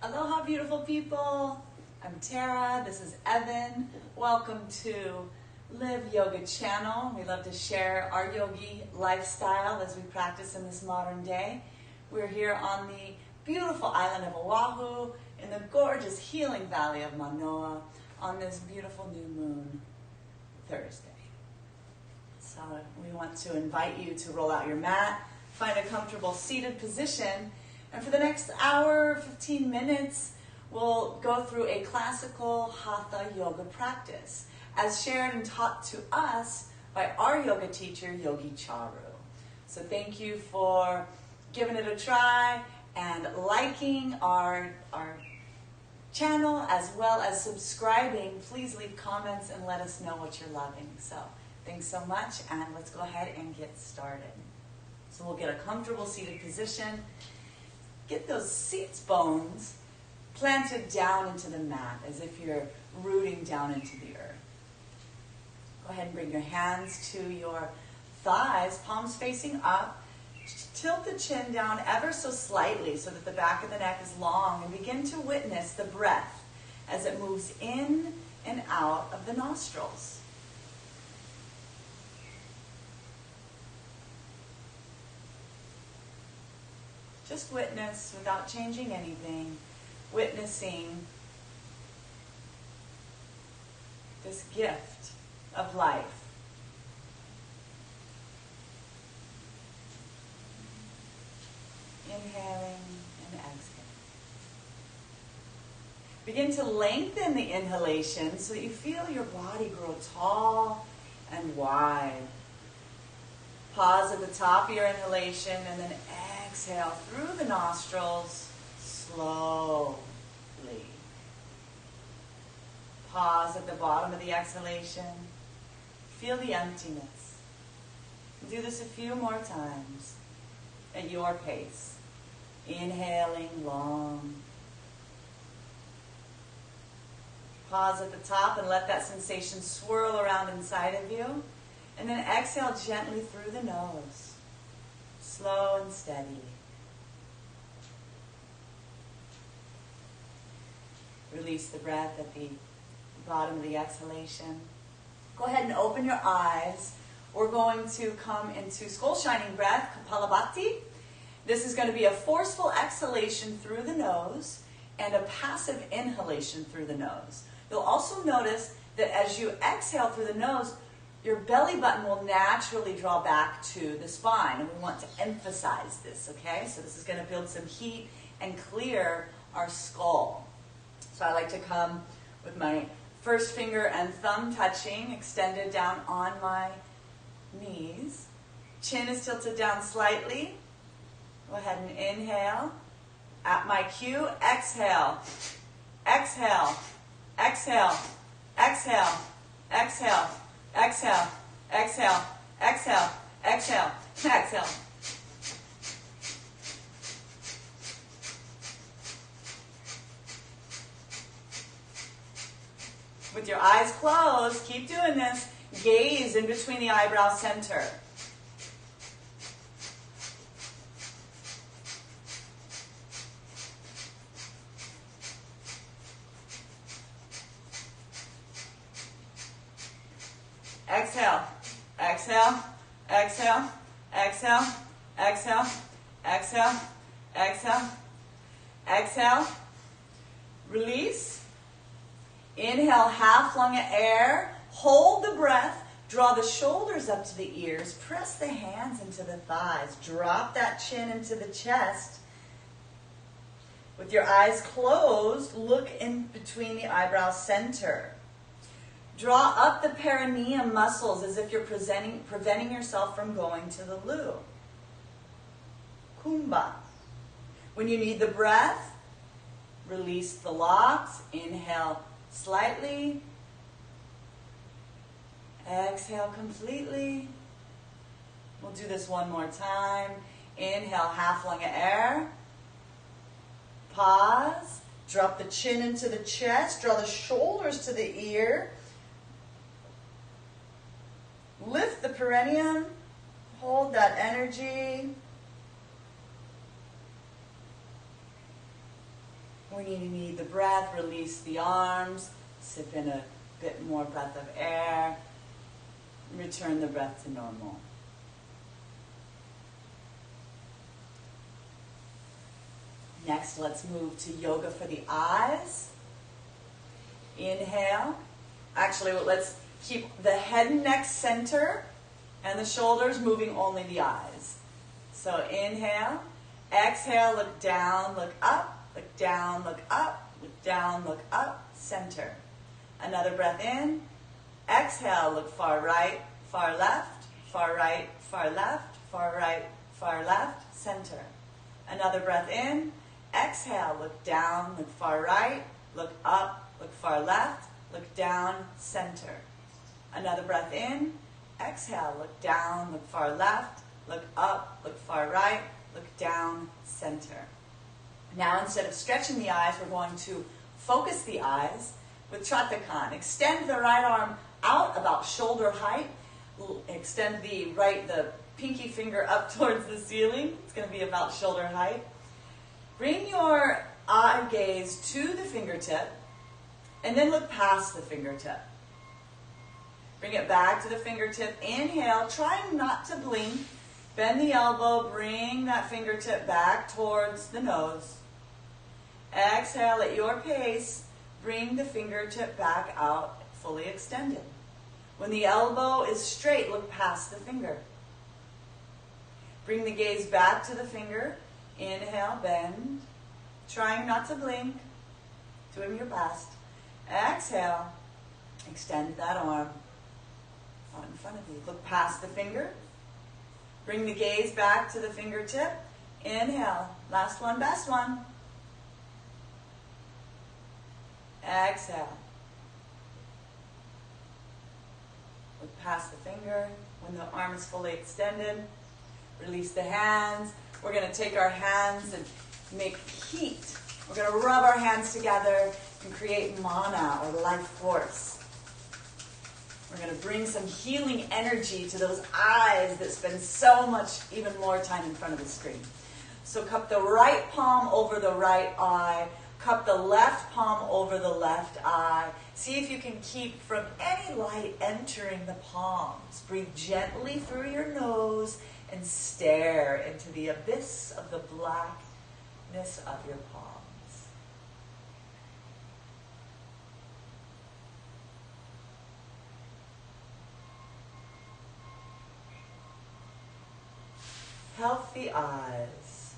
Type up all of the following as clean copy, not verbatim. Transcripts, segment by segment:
Aloha, beautiful people. I'm Tara. This is Evan. Welcome to Live Yoga channel. We love to share our yogi lifestyle as we practice in this modern day. We're here on the beautiful island of Oahu in the gorgeous healing valley of Manoa on this beautiful new moon Thursday. So we want to invite you to roll out your mat, find a comfortable seated position, and for the next hour, 15 minutes, we'll go through a classical hatha yoga practice as shared and taught to us by our yoga teacher, Yogi Charu. So thank you for giving it a try and liking our channel as well as subscribing. Please leave comments and let us know what you're loving. So thanks so much, and let's go ahead and get started. So we'll get a comfortable seated position. Get those seat bones planted down into the mat as if you're rooting down into the earth. Go ahead and bring your hands to your thighs, palms facing up. Tilt the chin down ever so slightly so that the back of the neck is long, and begin to witness the breath as it moves in and out of the nostrils. Just witness without changing anything, witnessing this gift of life. Inhaling and exhaling. Begin to lengthen the inhalation so that you feel your body grow tall and wide. Pause at the top of your inhalation and then exhale through the nostrils slowly. Pause at the bottom of the exhalation. Feel the emptiness. Do this a few more times at your pace. Inhaling long. Pause at the top and let that sensation swirl around inside of you. And then exhale gently through the nose. Slow and steady. Release the breath at the bottom of the exhalation. Go ahead and open your eyes. We're going to come into skull shining breath, Kapalabhati. This is going to be a forceful exhalation through the nose and a passive inhalation through the nose. You'll also notice that as you exhale through the nose, your belly button will naturally draw back to the spine, and we want to emphasize this, okay? So this is going to build some heat and clear our skull. So I like to come with my first finger and thumb touching, extended down on my knees. Chin is tilted down slightly. Go ahead and inhale. At my cue, exhale. Exhale. Exhale. Exhale. Exhale. Exhale, exhale, exhale, exhale, exhale. With your eyes closed, keep doing this. Gaze in between the eyebrow center. Exhale, exhale, exhale, exhale, exhale, exhale, exhale, exhale. Release. Inhale, half lung of air. Hold the breath. Draw the shoulders up to the ears. Press the hands into the thighs. Drop that chin into the chest. With your eyes closed, look in between the eyebrow center. Draw up the perineum muscles as if you're preventing yourself from going to the loo. Kumbha. When you need the breath, release the locks. Inhale slightly. Exhale completely. We'll do this one more time. Inhale, half lung of air. Pause. Drop the chin into the chest. Draw the shoulders to the ear. Lift the perineum, hold that energy. When you need the breath, release the arms, sip in a bit more breath of air, return the breath to normal. Next, let's move to yoga for the eyes. Inhale. Actually, let's keep the head and neck center and the shoulders moving only the eyes. So inhale. Exhale, look down, look up, look down, look up, look down, look up, center. Another breath in. Exhale, look far right, far left, far right, far left, far right, far left, center. Another breath in. Exhale, look down, look far right, look up, look far left, look down, center. Another breath in. Exhale, look down, look far left, look up, look far right, look down, center. Now instead of stretching the eyes, we're going to focus the eyes with Chattakhan. Extend the right arm out about shoulder height. Extend the pinky finger up towards the ceiling. It's going to be about shoulder height. Bring your eye gaze to the fingertip and then look past the fingertip. Bring it back to the fingertip. Inhale, trying not to blink. Bend the elbow, bring that fingertip back towards the nose. Exhale at your pace, bring the fingertip back out, fully extended. When the elbow is straight, look past the finger. Bring the gaze back to the finger. Inhale, bend, trying not to blink, doing your best. Exhale, extend that arm out in front of you. Look past the finger. Bring the gaze back to the fingertip. Inhale, last one, best one. Exhale. Look past the finger. When the arm is fully extended, release the hands. We're going to take our hands and make heat. We're going to rub our hands together and create mana, or life force. We're going to bring some healing energy to those eyes that spend so much, even more time in front of the screen. So cup the right palm over the right eye. Cup the left palm over the left eye. See if you can keep from any light entering the palms. Breathe gently through your nose and stare into the abyss of the blackness of your palms. Healthy eyes.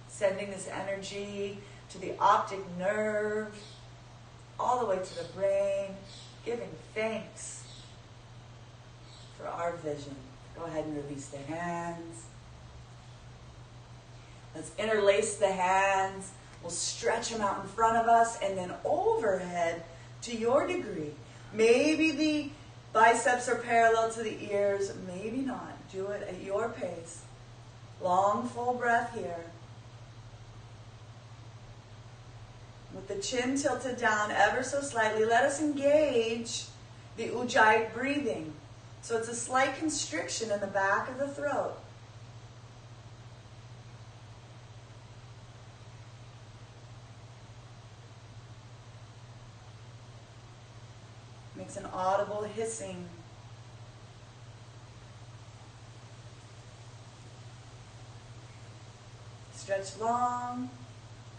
Sending this energy to the optic nerve, all the way to the brain, giving thanks for our vision. Go ahead and release the hands. Let's interlace the hands. We'll stretch them out in front of us and then overhead to your degree. Maybe the biceps are parallel to the ears, maybe not. Do it at your pace. Long, full breath here. With the chin tilted down ever so slightly, let us engage the Ujjayi breathing. So it's a slight constriction in the back of the throat. Makes an audible hissing. Stretch long.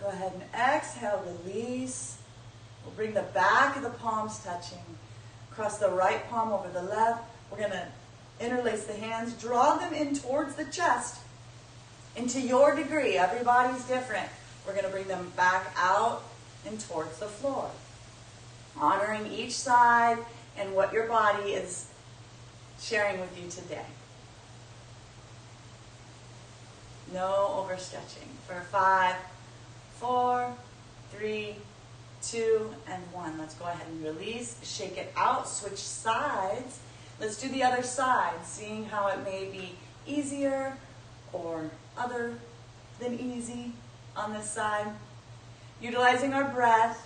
Go ahead and exhale, release. We'll bring the back of the palms touching. Cross the right palm over the left. We're going to interlace the hands. Draw them in towards the chest. And to your degree, everybody's different. We're going to bring them back out and towards the floor. Honoring each side and what your body is sharing with you today. No overstretching. For 5, 4, 3, 2, and 1. Let's go ahead and release. Shake it out. Switch sides. Let's do the other side, seeing how it may be easier or other than easy on this side. Utilizing our breath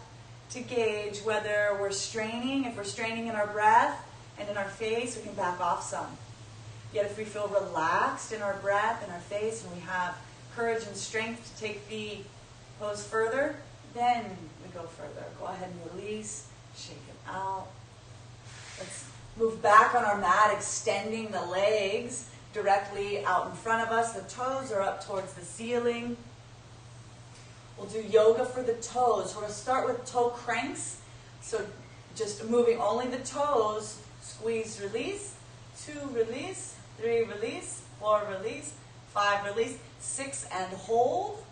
to gauge whether we're straining. If we're straining in our breath and in our face, we can back off some. Yet if we feel relaxed in our breath and our face and we have courage and strength to take the Pose further, then we go further. Go ahead and release, shake it out. Let's move back on our mat, extending the legs directly out in front of us. The toes are up towards the ceiling. We'll do yoga for the toes. We're going to start with toe cranks. So just moving only the toes. Squeeze, release. 2, release. 3, release. 4, release. 5, release. 6, and hold.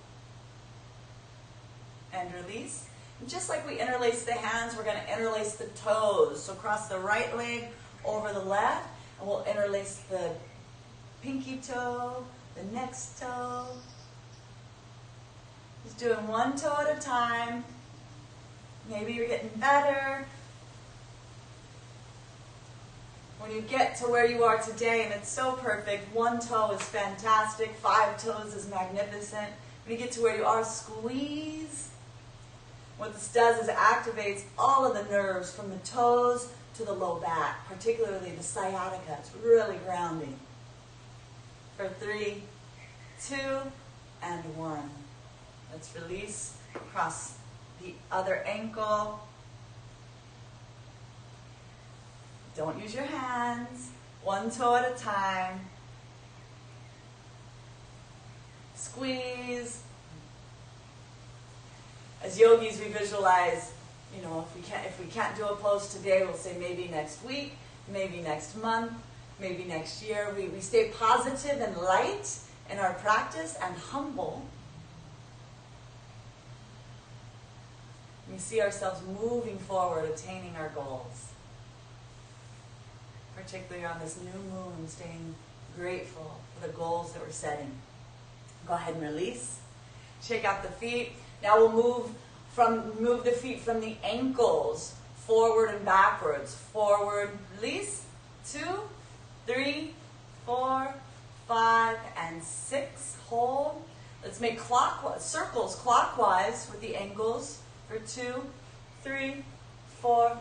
And release. And just like we interlace the hands, we're going to interlace the toes. So cross the right leg over the left, and we'll interlace the pinky toe, the next toe. Just doing one toe at a time. Maybe you're getting better. When you get to where you are today, and it's so perfect, 1 toe is fantastic, 5 toes is magnificent. When you get to where you are, squeeze. What this does is it activates all of the nerves from the toes to the low back, particularly the sciatica. It's really grounding. For 3, 2, and 1. Let's release across the other ankle. Don't use your hands. 1 toe at a time. Squeeze. As yogis, we visualize, if we can't do a pose today, we'll say maybe next week, maybe next month, maybe next year. We stay positive and light in our practice and humble. We see ourselves moving forward, attaining our goals. Particularly on this new moon, staying grateful for the goals that we're setting. Go ahead and release. Shake out the feet. Now we'll move the feet from the ankles forward and backwards. Forward, release. 2, 3, 4, 5, and 6. Hold. Let's make circles clockwise with the ankles for 2, 3, 4,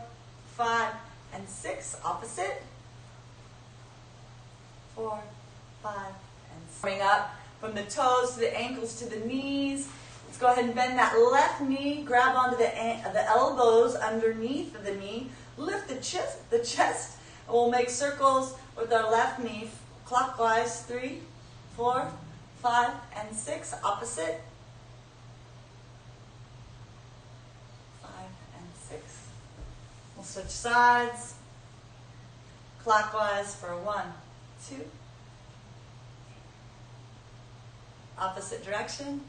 5, and 6. Opposite. 4, 5, and 6. Coming up from the toes to the ankles to the knees. Let's go ahead and bend that left knee. Grab onto the elbows underneath of the knee. Lift the chest. And we'll make circles with our left knee clockwise. 3, 4, 5, and 6. Opposite. 5 and 6. We'll switch sides. Clockwise for 1, 2. Opposite direction.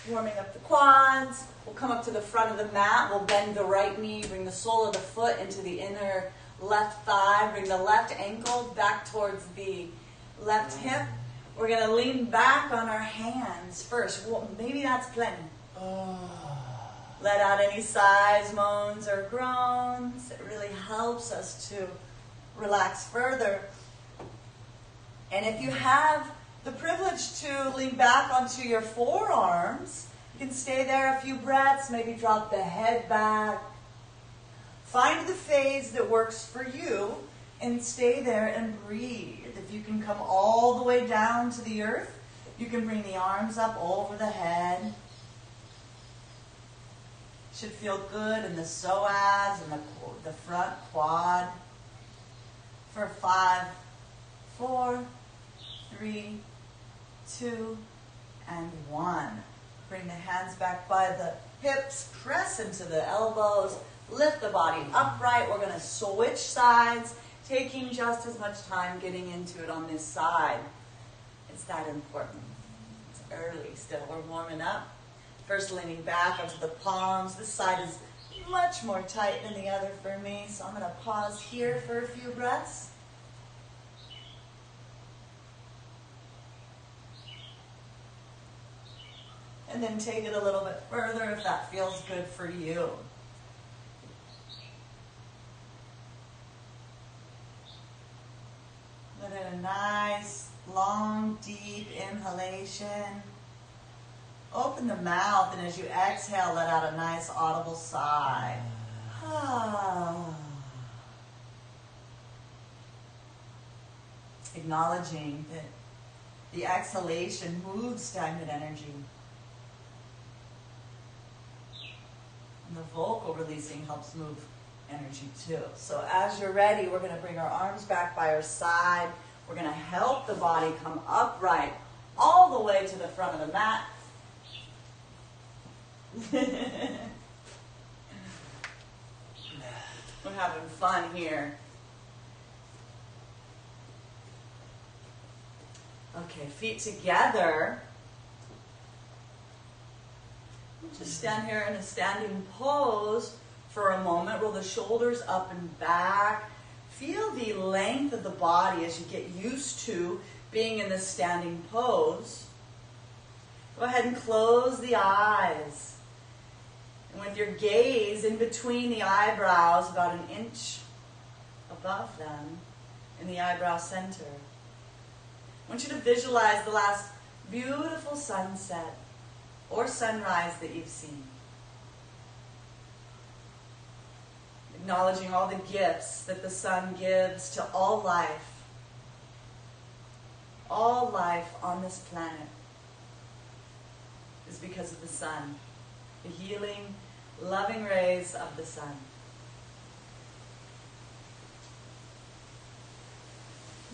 Warming up the quads. We'll come up to the front of the mat. We'll bend the right knee, bring the sole of the foot into the inner left thigh, bring the left ankle back towards the left hip. We're going to lean back on our hands first. Well, maybe that's plenty. Let out any sighs, moans, or groans. It really helps us to relax further. And if you have the privilege to lean back onto your forearms, you can stay there a few breaths, maybe drop the head back. Find the phase that works for you and stay there and breathe. If you can come all the way down to the earth, you can bring the arms up over the head. Should feel good in the psoas and the front quad. For 5, 4, 3, 2, and 1. Bring the hands back by the hips, press into the elbows, lift the body upright. We're going to switch sides, taking just as much time getting into it on this side. It's that important. It's early still. We're warming up. First leaning back onto the palms. This side is much more tight than the other for me, so I'm going to pause here for a few breaths. And then take it a little bit further if that feels good for you. Let in a nice, long, deep inhalation. Open the mouth, and as you exhale, let out a nice audible sigh. Acknowledging that The exhalation moves stagnant energy. And the vocal releasing helps move energy too. So as you're ready, we're going to bring our arms back by our side. We're going to help the body come upright all the way to the front of the mat. We're having fun here. Okay, feet together. Just stand here in a standing pose for a moment. Roll the shoulders up and back. Feel the length of the body as you get used to being in this standing pose. Go ahead and close the eyes. And with your gaze in between the eyebrows, about an inch above them, in the eyebrow center, I want you to visualize the last beautiful sunset or sunrise that you've seen. Acknowledging all the gifts that the sun gives to all life. All life on this planet is because of the sun. The healing, loving rays of the sun.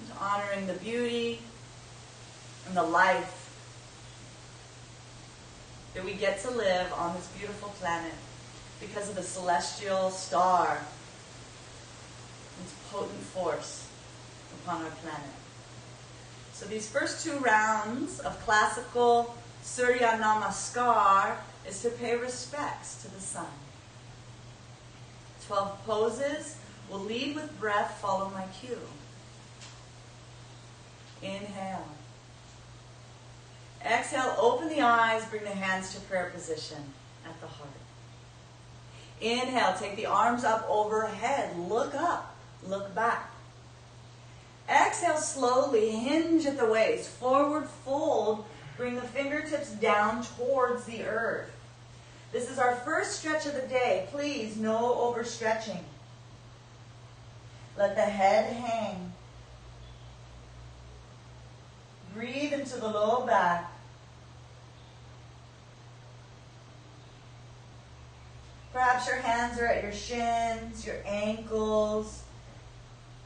And honoring the beauty and the life that we get to live on this beautiful planet because of the celestial star, its potent force upon our planet. So these first 2 rounds of classical Surya Namaskar is to pay respects to the sun. 12 poses. We'll lead with breath, follow my cue. Inhale. Exhale, open the eyes, bring the hands to prayer position at the heart. Inhale, take the arms up overhead, look up, look back. Exhale, slowly hinge at the waist, forward fold, bring the fingertips down towards the earth. This is our first stretch of the day. Please, no overstretching. Let the head hang. Breathe into the low back. Perhaps your hands are at your shins, your ankles.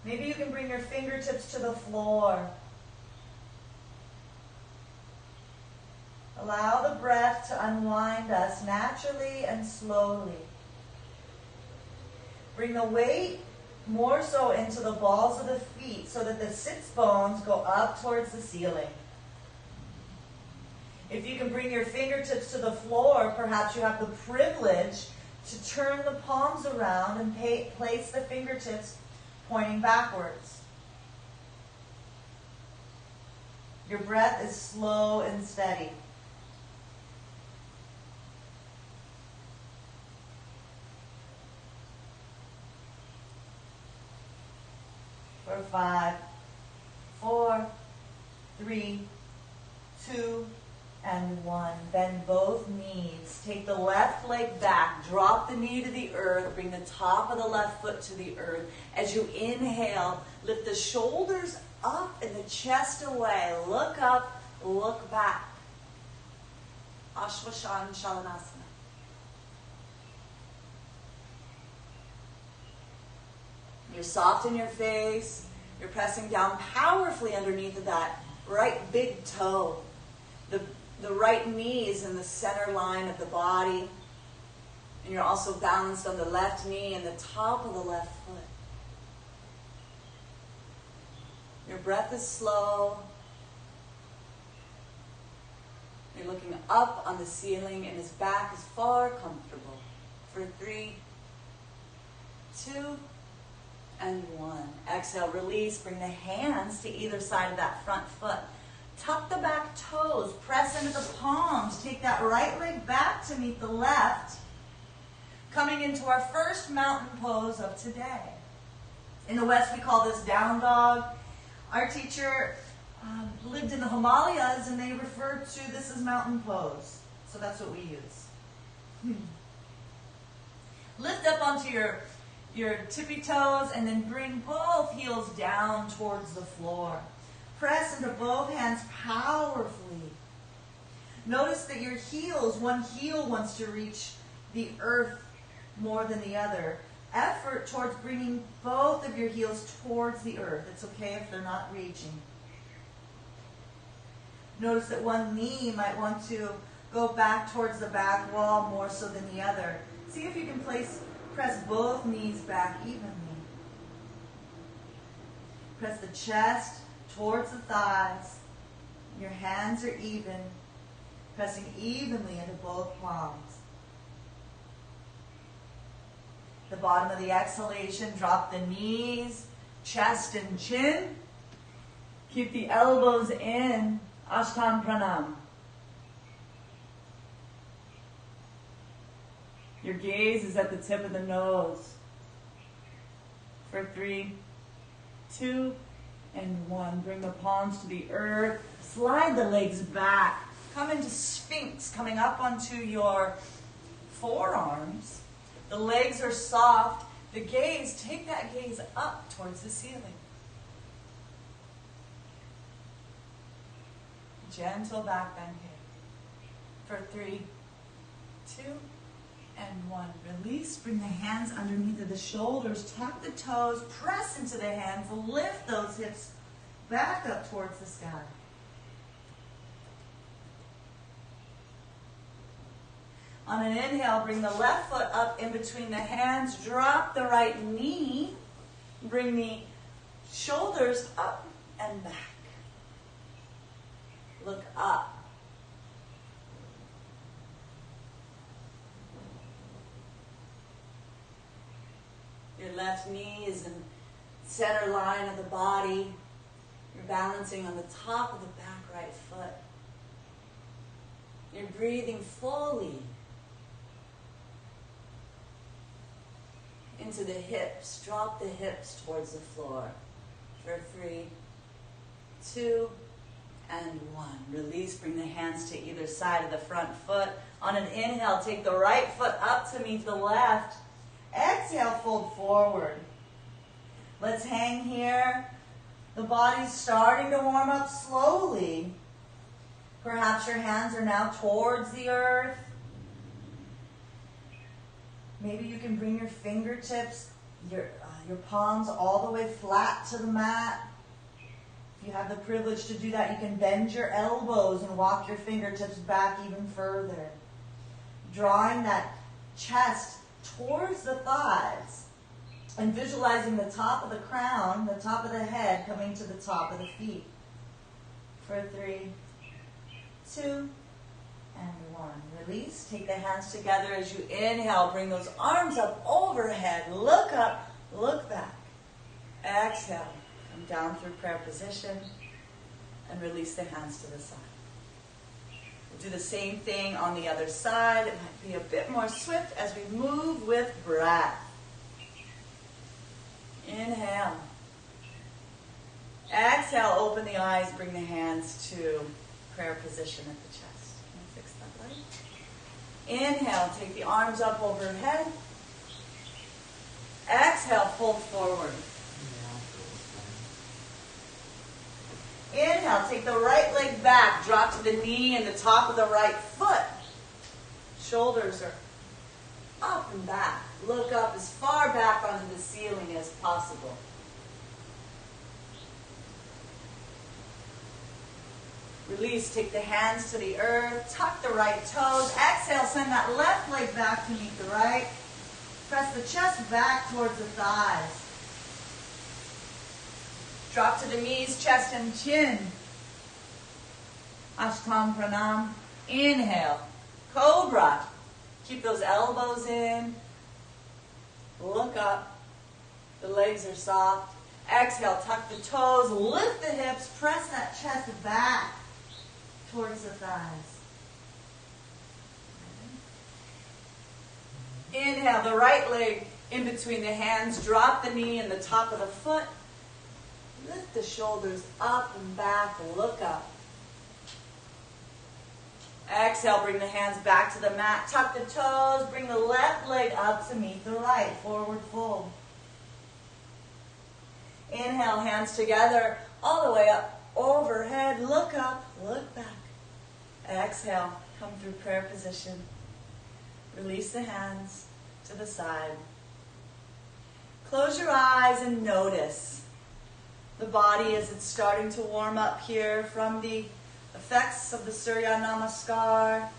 Maybe you can bring your fingertips to the floor. Allow the breath to unwind us naturally and slowly. Bring the weight more so into the balls of the feet so that the sits bones go up towards the ceiling. If you can bring your fingertips to the floor, perhaps you have the privilege to turn the palms around and place the fingertips pointing backwards. Your breath is slow and steady. For 5, 4, 3, 2, and 1. Bend both knees. Take the left leg back. Drop the knee to the earth. Bring the top of the left foot to the earth. As you inhale, lift the shoulders up and the chest away. Look up, look back. Ashwasana Shalanasana. You're soft in your face. You're pressing down powerfully underneath of that right big toe. The right knee is in the center line of the body. And you're also balanced on the left knee and the top of the left foot. Your breath is slow. You're looking up on the ceiling and his back is far comfortable. For 3, 2, and 1. Exhale, release. Bring the hands to either side of that front foot. Tuck the back toes. Press into the palms. Take that right leg back to meet the left. Coming into our first mountain pose of today. In the West, we call this down dog. Our teacher lived in the Himalayas, and they referred to this as mountain pose. So that's what we use. Lift up onto your tippy toes, and then bring both heels down towards the floor. Press into both hands powerfully. Notice that your heels, one heel wants to reach the earth more than the other. Effort towards bringing both of your heels towards the earth. It's okay if they're not reaching. Notice that one knee might want to go back towards the back wall more so than the other. See if you can press both knees back evenly. Press the chest towards the thighs. Your hands are even, pressing evenly into both palms. The bottom of the exhalation, drop the knees, chest and chin. Keep the elbows in, Ashtam Pranam. Your gaze is at the tip of the nose. For 3, 2, and 1. Bring the palms to the earth. Slide the legs back. Come into Sphinx, coming up onto your forearms. The legs are soft. The gaze, take that gaze up towards the ceiling. Gentle back bend here. For 3, 2, and 1. Release. Bring the hands underneath of the shoulders. Tuck the toes. Press into the hands. Lift those hips back up towards the sky. On an inhale, bring the left foot up in between the hands. Drop the right knee. Bring the shoulders up and back. Look up. Your left knee is in center line of the body. You're balancing on the top of the back right foot. You're breathing fully into the hips. Drop the hips towards the floor. For 3, 2, and 1. Release. Bring the hands to either side of the front foot. On an inhale, take the right foot up to meet the left. Exhale, fold forward. Let's hang here. The body's starting to warm up slowly. Perhaps your hands are now towards the earth. Maybe you can bring your fingertips, your palms all the way flat to the mat. If you have the privilege to do that, you can bend your elbows and walk your fingertips back even further. Drawing that chest towards the thighs and visualizing the top of the crown, the top of the head coming to the top of the feet. For 3, 2, and 1. Release. Take the hands together as you inhale. Bring those arms up overhead. Look up, look back. Exhale. Come down through prayer position and release the hands to the side. We'll do the same thing on the other side. It might be a bit more swift as we move with breath. Inhale. Exhale, open the eyes, bring the hands to prayer position at the chest. Can I fix that light? Inhale, take the arms up overhead. Exhale, fold forward. Inhale, take the right leg back, drop to the knee and the top of the right foot. Shoulders are up and back. Look up as far back onto the ceiling as possible. Release, take the hands to the earth, tuck the right toes. Exhale, send that left leg back to meet the right. Press the chest back towards the thighs. Drop to the knees, chest and chin. Ashtam Pranam. Inhale. Cobra. Keep those elbows in. Look up. The legs are soft. Exhale, tuck the toes, lift the hips, press that chest back towards the thighs. Inhale, the right leg in between the hands. Drop the knee and the top of the foot. Lift the shoulders up and back. Look up. Exhale, bring the hands back to the mat. Tuck the toes. Bring the left leg up to meet the right. Forward fold. Inhale, hands together all the way up overhead, look up, look back. Exhale, come through prayer position. Release the hands to the side. Close your eyes and notice the body as it's starting to warm up here from the effects of the Surya Namaskar.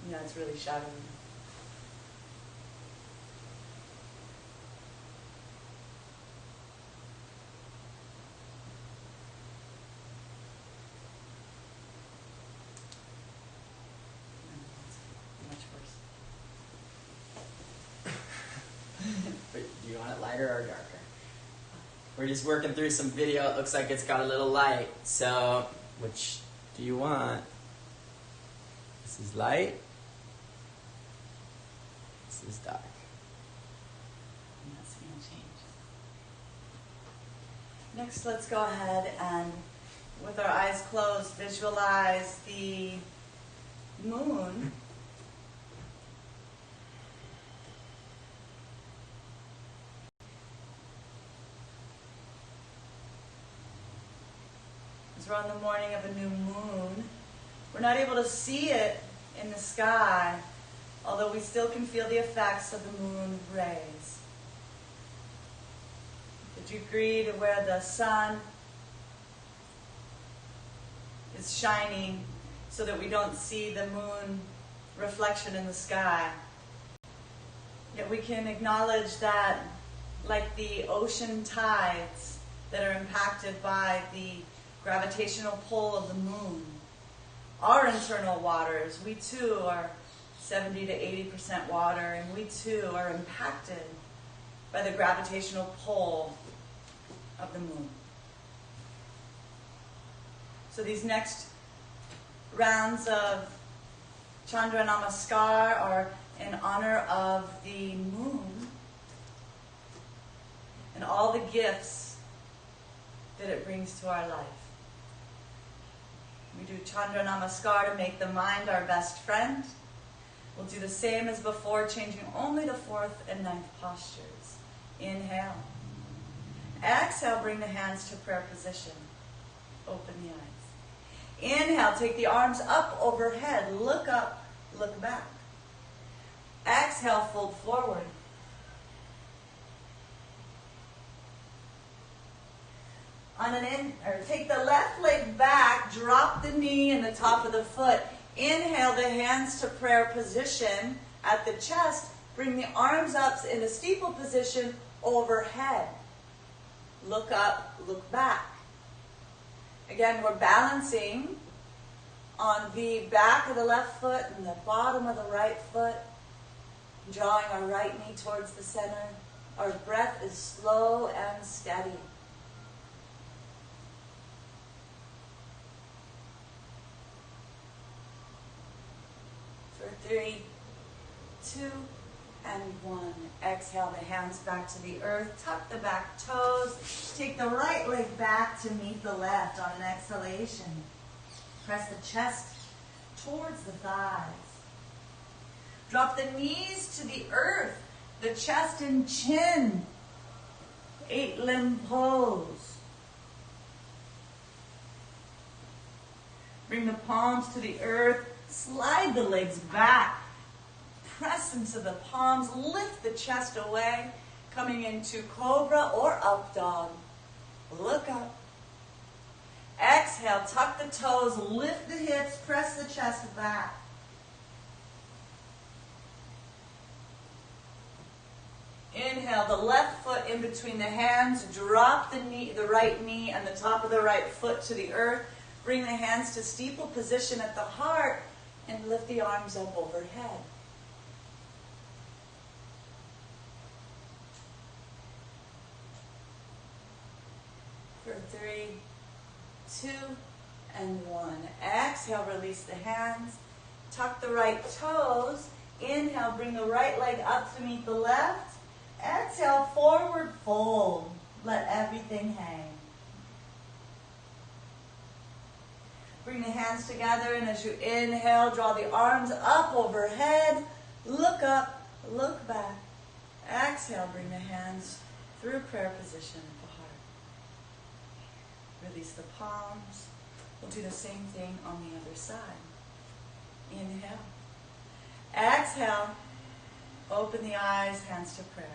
Yeah, it's really shadowy. But do you want it lighter or darker? We're just working through some video. It looks like it's got a little light. So, which do you want? This is light. This is dark. And that's going to change. Next, let's go ahead and, with our eyes closed, visualize the moon as we're on the morning of a new moon. We're not able to see it in the sky, although we still can feel the effects of the moon rays. The degree to where the sun is shining so that we don't see the moon reflection in the sky. Yet we can acknowledge that, like the ocean tides that are impacted by the gravitational pull of the moon, our internal waters, we too are 70 to 80% water, and we too are impacted by the gravitational pull of the moon. So these next rounds of Chandra Namaskar are in honor of the moon and all the gifts that it brings to our life. We do Chandra Namaskar to make the mind our best friend. We'll do the same as before, changing only the 4th and 9th postures. Inhale. Exhale, bring the hands to prayer position. Open the eyes. Inhale, take the arms up overhead. Look up, look back. Exhale, fold forward. Take the left leg back, drop the knee and the top of the foot. Inhale the hands to prayer position at the chest. Bring the arms up in a steeple position overhead. Look up, look back. Again, we're balancing on the back of the left foot and the bottom of the right foot, drawing our right knee towards the center. Our breath is slow and steady. For 3, 2, and 1. Exhale the hands back to the earth. Tuck the back toes. Take the right leg back to meet the left on an exhalation. Press the chest towards the thighs. Drop the knees to the earth, the chest and chin. 8-limb pose. Bring the palms to the earth. Slide the legs back. Press into the palms. Lift the chest away. Coming into cobra or up dog. Look up. Exhale, tuck the toes, lift the hips, press the chest back. Inhale, the left foot in between the hands. Drop the right knee and the top of the right foot to the earth. Bring the hands to steeple position at the heart and lift the arms up overhead. For 3, 2, and 1. Exhale, release the hands. Tuck the right toes. Inhale, bring the right leg up to meet the left. Exhale, forward fold. Let everything hang. Bring the hands together, and as you inhale, draw the arms up overhead. Look up, look back. Exhale, bring the hands through prayer position at the heart. Release the palms. We'll do the same thing on the other side. Inhale. Exhale. Open the eyes, hands to prayer.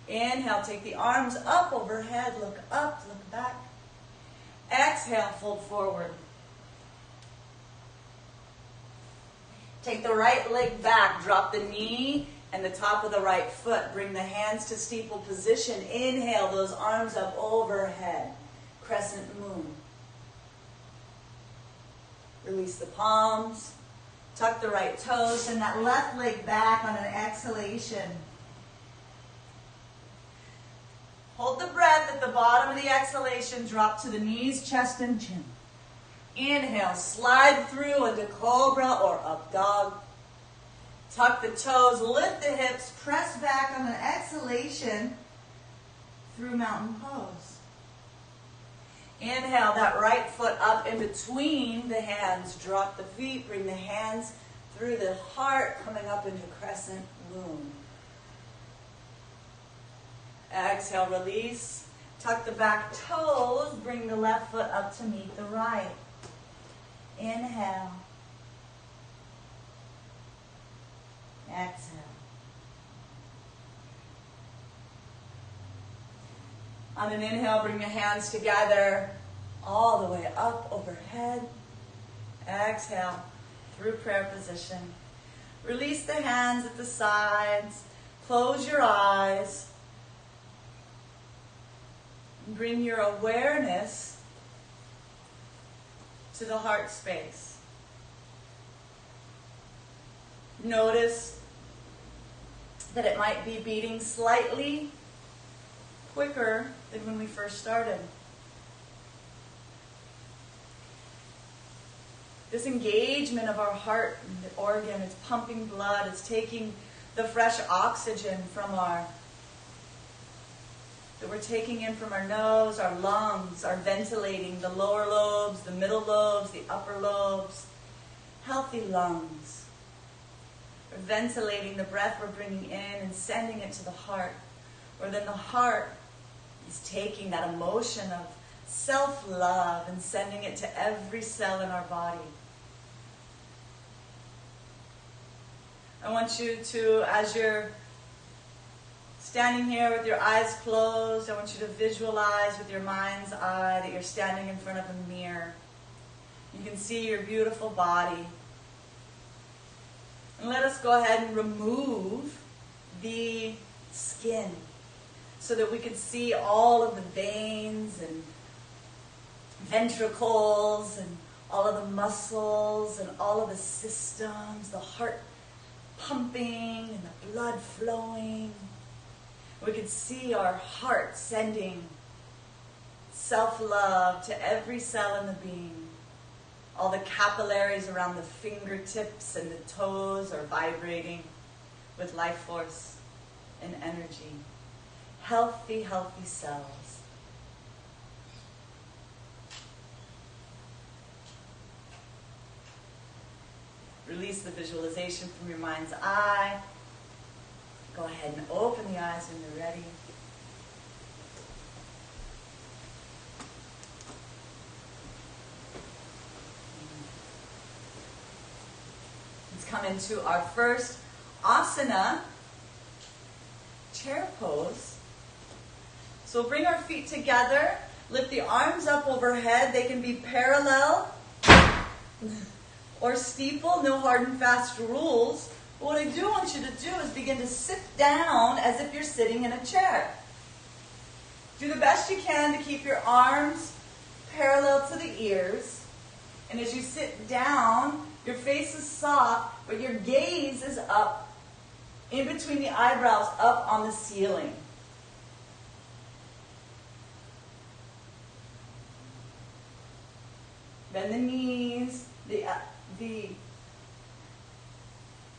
Inhale, take the arms up overhead. Look up, look back. Exhale, fold forward. Take the right leg back. Drop the knee and the top of the right foot. Bring the hands to steeple position. Inhale, those arms up overhead. Crescent moon. Release the palms. Tuck the right toes. Send that left leg back on an exhalation. Hold the breath at the bottom of the exhalation. Drop to the knees, chest, and chin. Inhale, slide through into cobra or up dog. Tuck the toes, lift the hips, press back on an exhalation through mountain pose. Inhale, that right foot up in between the hands. Drop the feet, bring the hands through the heart, coming up into crescent moon. Exhale, release. Tuck the back toes, bring the left foot up to meet the right. Inhale. Exhale. On an inhale, bring your hands together all the way up overhead. Exhale through prayer position. Release the hands at the sides. Close your eyes. Bring your awareness to the heart space. Notice that it might be beating slightly quicker than when we first started. This engagement of our heart and the organ, it's pumping blood, it's taking the fresh oxygen that we're taking in from our nose, our lungs, are ventilating the lower lobes, the middle lobes, the upper lobes. Healthy lungs. We're ventilating the breath we're bringing in and sending it to the heart. Where then the heart is taking that emotion of self-love and sending it to every cell in our body. I want you to, as you're standing here with your eyes closed, I want you to visualize with your mind's eye that you're standing in front of a mirror. You can see your beautiful body. And let us go ahead and remove the skin so that we can see all of the veins and ventricles and all of the muscles and all of the systems, the heart pumping and the blood flowing. We can see our heart sending self-love to every cell in the being. All the capillaries around the fingertips and the toes are vibrating with life force and energy. Healthy, healthy cells. Release the visualization from your mind's eye. Go ahead and open the eyes when you're ready. Let's come into our first asana, chair pose. So bring our feet together, lift the arms up overhead. They can be parallel or steeple, no hard and fast rules. But what I do want you to do is begin to sit down as if you're sitting in a chair. Do the best you can to keep your arms parallel to the ears. And as you sit down, your face is soft, but your gaze is up, in between the eyebrows, up on the ceiling. Bend the knees, the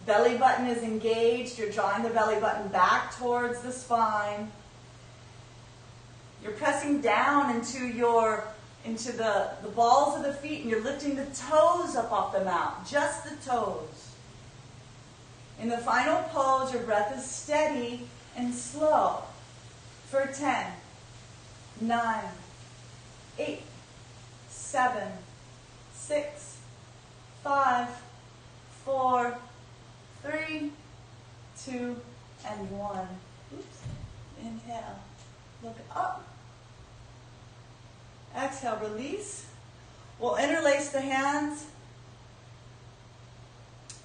belly button is engaged. You're drawing the belly button back towards the spine. You're pressing down into the balls of the feet, and you're lifting the toes up off the mat, just the toes. In the final pose, your breath is steady, and slow for 10, 9, 8, 7, 6, 5, 4, 3, 2, and 1. Oops. Inhale. Look up. Exhale, release. We'll interlace the hands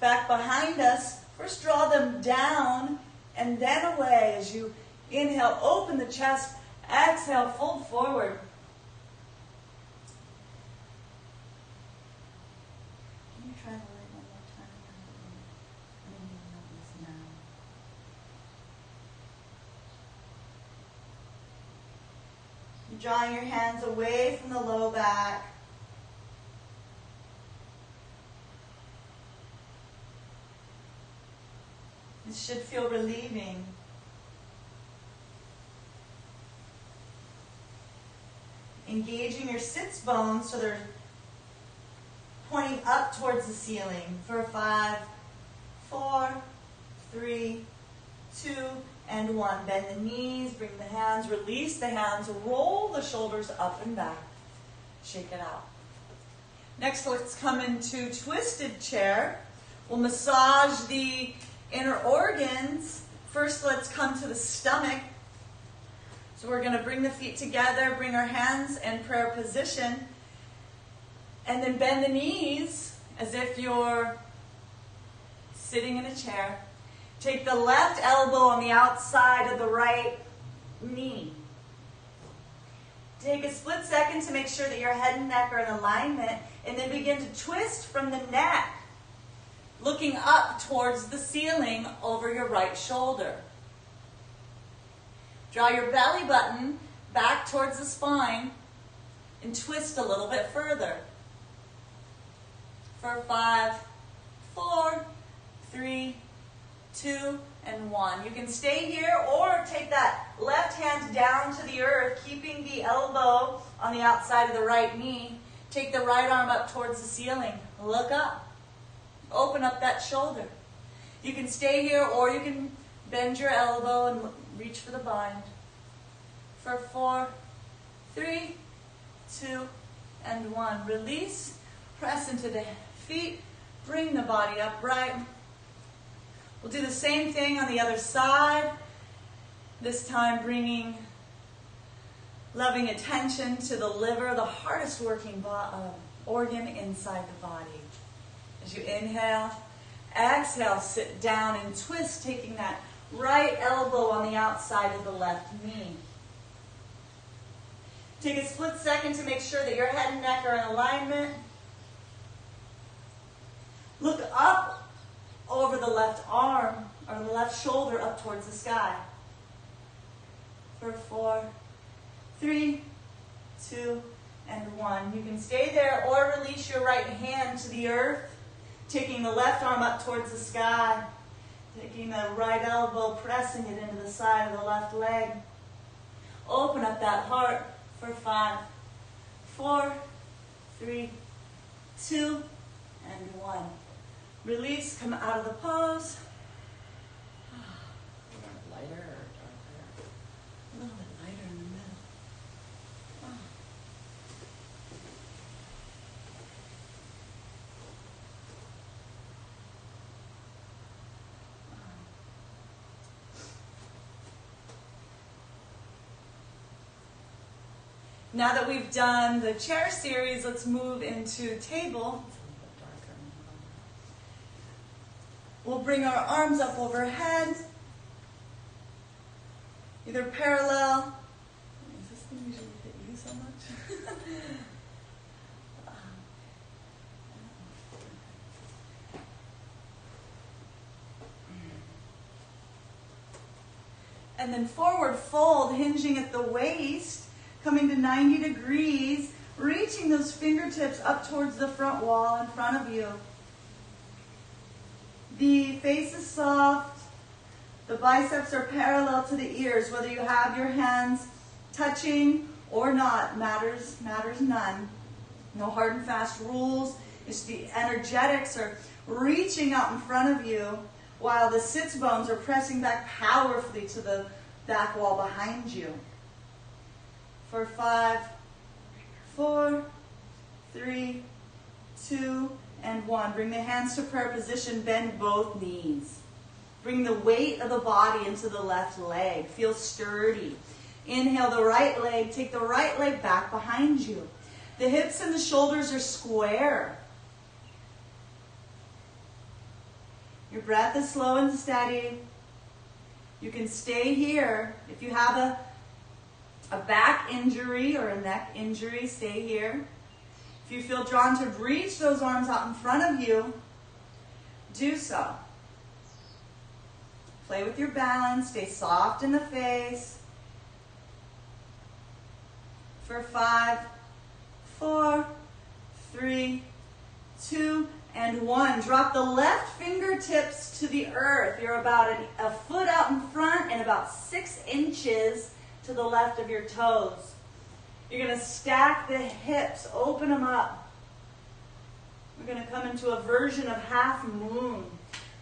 back behind us. First, draw them down and then away. As you inhale, open the chest. Exhale, fold forward. Can you try the light one more time? I didn't even notice now. You're drawing your hands away from the low back. This should feel relieving. Engaging your sits bones so they're pointing up towards the ceiling for 5, 4, 3, 2, and 1. Bend the knees, bring the hands, release the hands, roll the shoulders up and back. Shake it out. Next, let's come into twisted chair. We'll massage the inner organs. First, let's come to the stomach. So we're going to bring the feet together, bring our hands in prayer position, and then bend the knees as if you're sitting in a chair. Take the left elbow on the outside of the right knee. Take a split second to make sure that your head and neck are in alignment, and then begin to twist from the neck, looking up towards the ceiling over your right shoulder. Draw your belly button back towards the spine and twist a little bit further. For 5, 4, 3, 2, and 1. You can stay here or take that left hand down to the earth, keeping the elbow on the outside of the right knee. Take the right arm up towards the ceiling. Look up. Open up that shoulder. You can stay here or you can bend your elbow and reach for the bind. For 4, 3, 2, and 1. Release. Press into the feet. Bring the body upright. We'll do the same thing on the other side. This time bringing loving attention to the liver, the hardest working organ inside the body. As you inhale, exhale, sit down and twist, taking that right elbow on the outside of the left knee. Take a split second to make sure that your head and neck are in alignment. Look up over the left arm, or the left shoulder up towards the sky. For 4, 3, 2, and 1. You can stay there or release your right hand to the earth, taking the left arm up towards the sky, taking the right elbow, pressing it into the side of the left leg. Open up that heart for 5, 4, 3, 2, and 1. Release, come out of the pose. Lighter or darker? A little bit lighter in the middle. Now that we've done the chair series, let's move into table. We'll bring our arms up overhead, either parallel. Is this thing usually hit you so much? And then forward fold, hinging at the waist, coming to 90 degrees, reaching those fingertips up towards the front wall in front of you. The face is soft. The biceps are parallel to the ears. Whether you have your hands touching or not matters none. No hard and fast rules. It's the energetics are reaching out in front of you. while the sits bones are pressing back powerfully to the back wall behind you. For 5, 4, 3, 2, and 1. Bring the hands to prayer position, bend both knees. Bring the weight of the body into the left leg. Feel sturdy. Inhale the right leg, take the right leg back behind you. The hips and the shoulders are square. Your breath is slow and steady. You can stay here. If you have a back injury or a neck injury, stay here. If you feel drawn to reach those arms out in front of you, do so. Play with your balance. Stay soft in the face. For 5, 4, 3, 2, and 1. Drop the left fingertips to the earth. You're about a foot out in front and about 6 inches to the left of your toes. You're going to stack the hips, open them up. We're going to come into a version of half moon.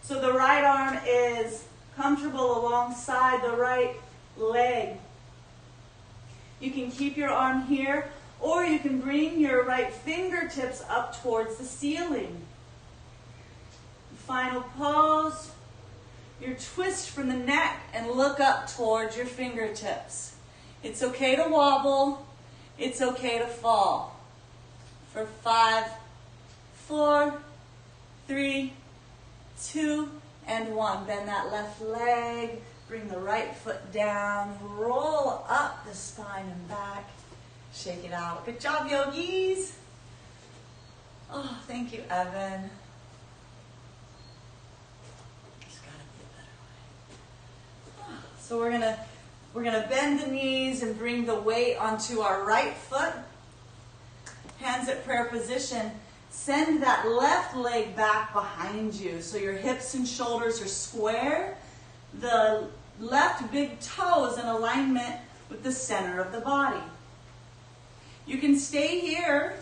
So the right arm is comfortable alongside the right leg. You can keep your arm here, or you can bring your right fingertips up towards the ceiling. Final pose. Your twist from the neck and look up towards your fingertips. It's okay to wobble. It's okay to fall. For 5, 4, 3, 2, and 1. Bend that left leg. Bring the right foot down. Roll up the spine and back. Shake it out. Good job, yogis. Oh, thank you, Evan. There's got to be a better way. So we're gonna bend the knees and bring the weight onto our right foot. Hands at prayer position. Send that left leg back behind you so your hips and shoulders are square. The left big toe is in alignment with the center of the body. You can stay here,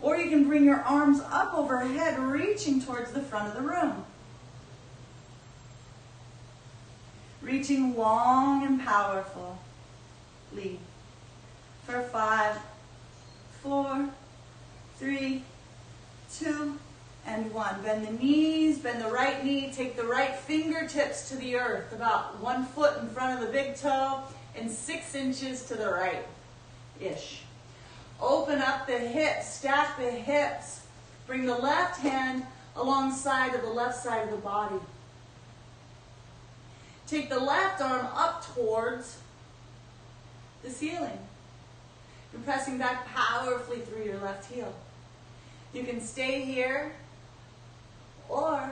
or you can bring your arms up overhead, reaching towards the front of the room. Reaching long and powerfully. For 5, 4, 3, 2, and 1. Bend the knees, bend the right knee, take the right fingertips to the earth, about 1 foot in front of the big toe and 6 inches to the right-ish. Open up the hips, stack the hips. Bring the left hand alongside of the left side of the body. Take the left arm up towards the ceiling. You're pressing back powerfully through your left heel. You can stay here, or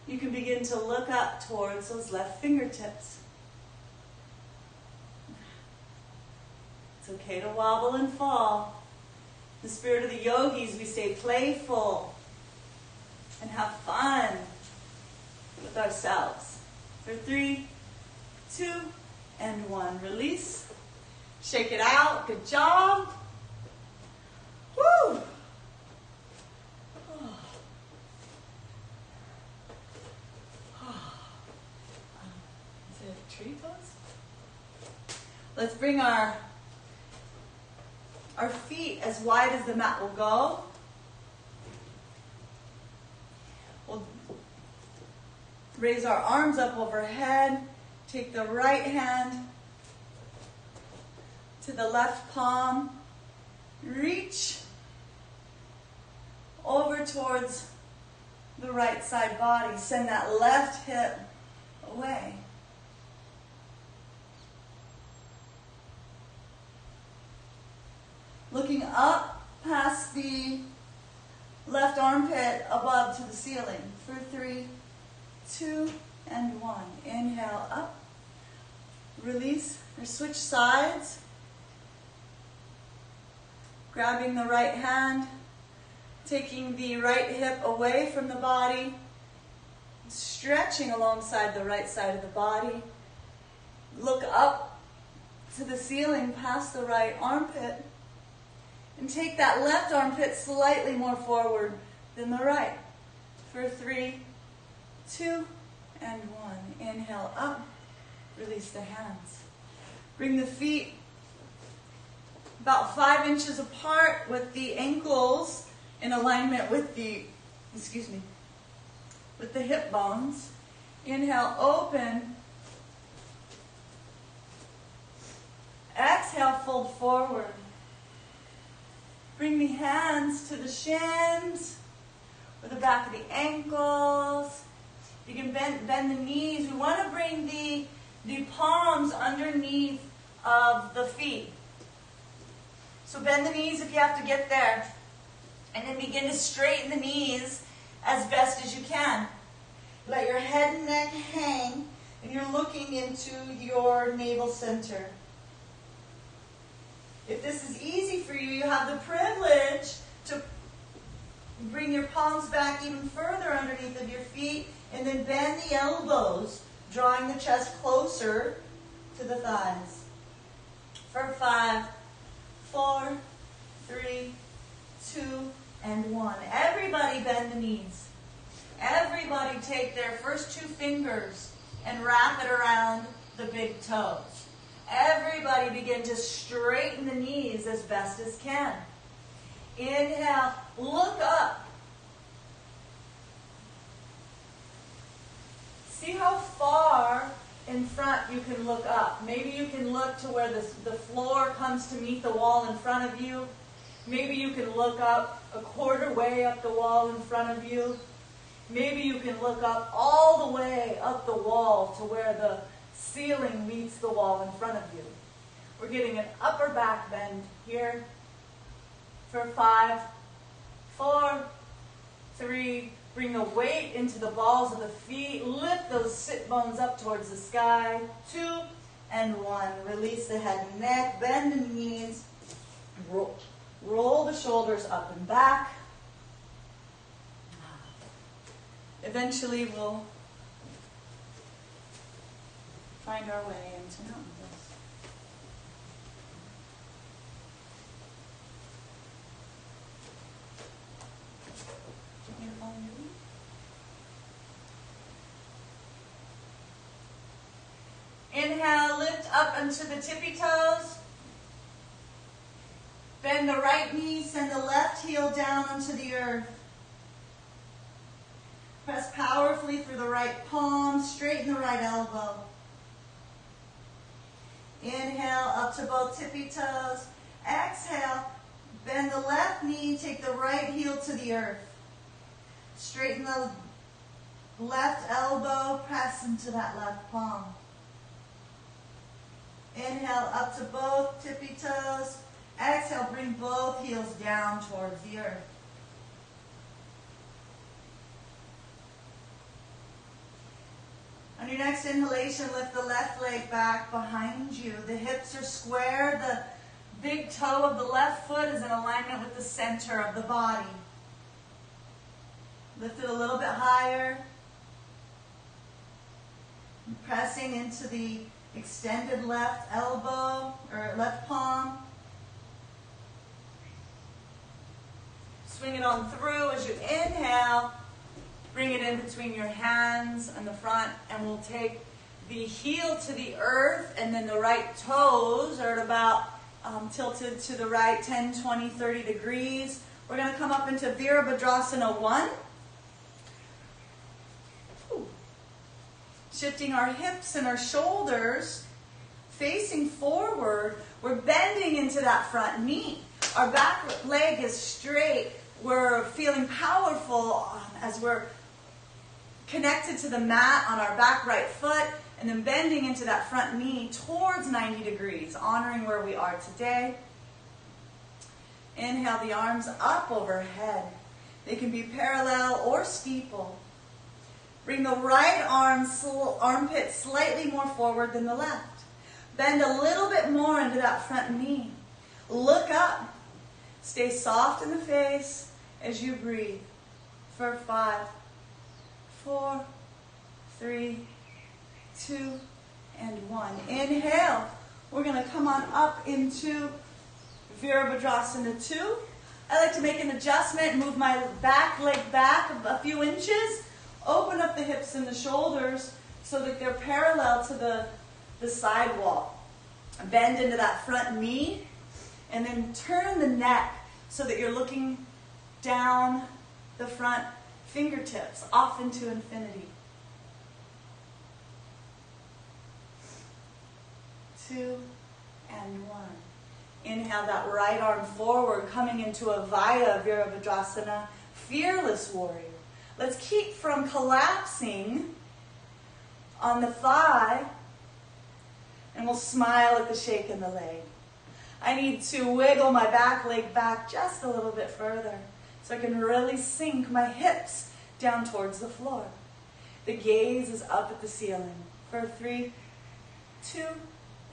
you can begin to look up towards those left fingertips. It's okay to wobble and fall. In the spirit of the yogis, we stay playful and have fun with ourselves. For 3, 2, and 1. Release. Shake it out. Good job. Woo! Is it a tree pose? Let's bring our feet as wide as the mat will go. We'll raise our arms up overhead. Take the right hand to the left palm. Reach over towards the right side body. Send that left hip away. Looking up past the left armpit above to the ceiling. For 3, 2, and 1. Inhale up. Release or switch sides. Grabbing the right hand. Taking the right hip away from the body. Stretching alongside the right side of the body. Look up to the ceiling past the right armpit. And take that left armpit slightly more forward than the right. For 3, 2, and 1. Inhale up, release the hands. Bring the feet about 5 inches apart with the ankles in alignment with the, with the hip bones. Inhale, open. Exhale, fold forward. Bring the hands to the shins or the back of the ankles. You can bend the knees. We want to bring the palms underneath of the feet. So bend the knees if you have to get there. And then begin to straighten the knees as best as you can. Let your head and neck hang, and you're looking into your navel center. If this is easy for you, you have the privilege to bring your palms back even further underneath of your feet, and then bend the elbows, drawing the chest closer to the thighs. For 5, 4, 3, 2, and 1. Everybody bend the knees. Everybody take their first 2 fingers and wrap it around the big toes. Everybody begin to straighten the knees as best as can. Inhale, look up. See how far in front you can look up. Maybe you can look to where the floor comes to meet the wall in front of you. Maybe you can look up a quarter way up the wall in front of you. Maybe you can look up all the way up the wall to where the ceiling meets the wall in front of you. We're getting an upper back bend here. For 5, 4, 3, bring the weight into the balls of the feet. Lift those sit bones up towards the sky. 2 and 1. Release the head and neck. Bend the knees. Roll the shoulders up and back. Eventually we'll find our way into mountain pose. Inhale, lift up into the tippy toes. Bend the right knee, send the left heel down onto the earth. Press powerfully through the right palm, straighten the right elbow. Inhale, up to both tippy toes. Exhale, bend the left knee, take the right heel to the earth. Straighten the left elbow, press into that left palm. Inhale, up to both tippy toes. Exhale, bring both heels down towards the earth. On your next inhalation, lift the left leg back behind you. The hips are square. The big toe of the left foot is in alignment with the center of the body. Lift it a little bit higher. Pressing into the extended left elbow or left palm. Swing it on through as you inhale. Bring it in between your hands and the front, and we'll take the heel to the earth, and then the right toes are at about tilted to the right 10, 20, 30 degrees. We're going to come up into Virabhadrasana 1. Shifting our hips and our shoulders, facing forward. We're bending into that front knee. Our back leg is straight. We're feeling powerful as we're connected to the mat on our back right foot, and then bending into that front knee towards 90 degrees, honoring where we are today. Inhale the arms up overhead. They can be parallel or steeple. Bring the right armpit slightly more forward than the left. Bend a little bit more into that front knee. Look up. Stay soft in the face as you breathe. For 5, 4, 3, 2, and 1. Inhale. We're going to come on up into Virabhadrasana 2. I like to make an adjustment, move my back leg back a few inches, Open up the hips and the shoulders so that they're parallel to the sidewall. Bend into that front knee, and then turn the neck so that you're looking down the front fingertips, off into infinity. 2 and 1. Inhale that right arm forward, coming into a Vaya Virabhadrasana, fearless warrior. Let's keep from collapsing on the thigh, and we'll smile at the shake in the leg. I need to wiggle my back leg back just a little bit further so I can really sink my hips down towards the floor. The gaze is up at the ceiling. For 3, 2,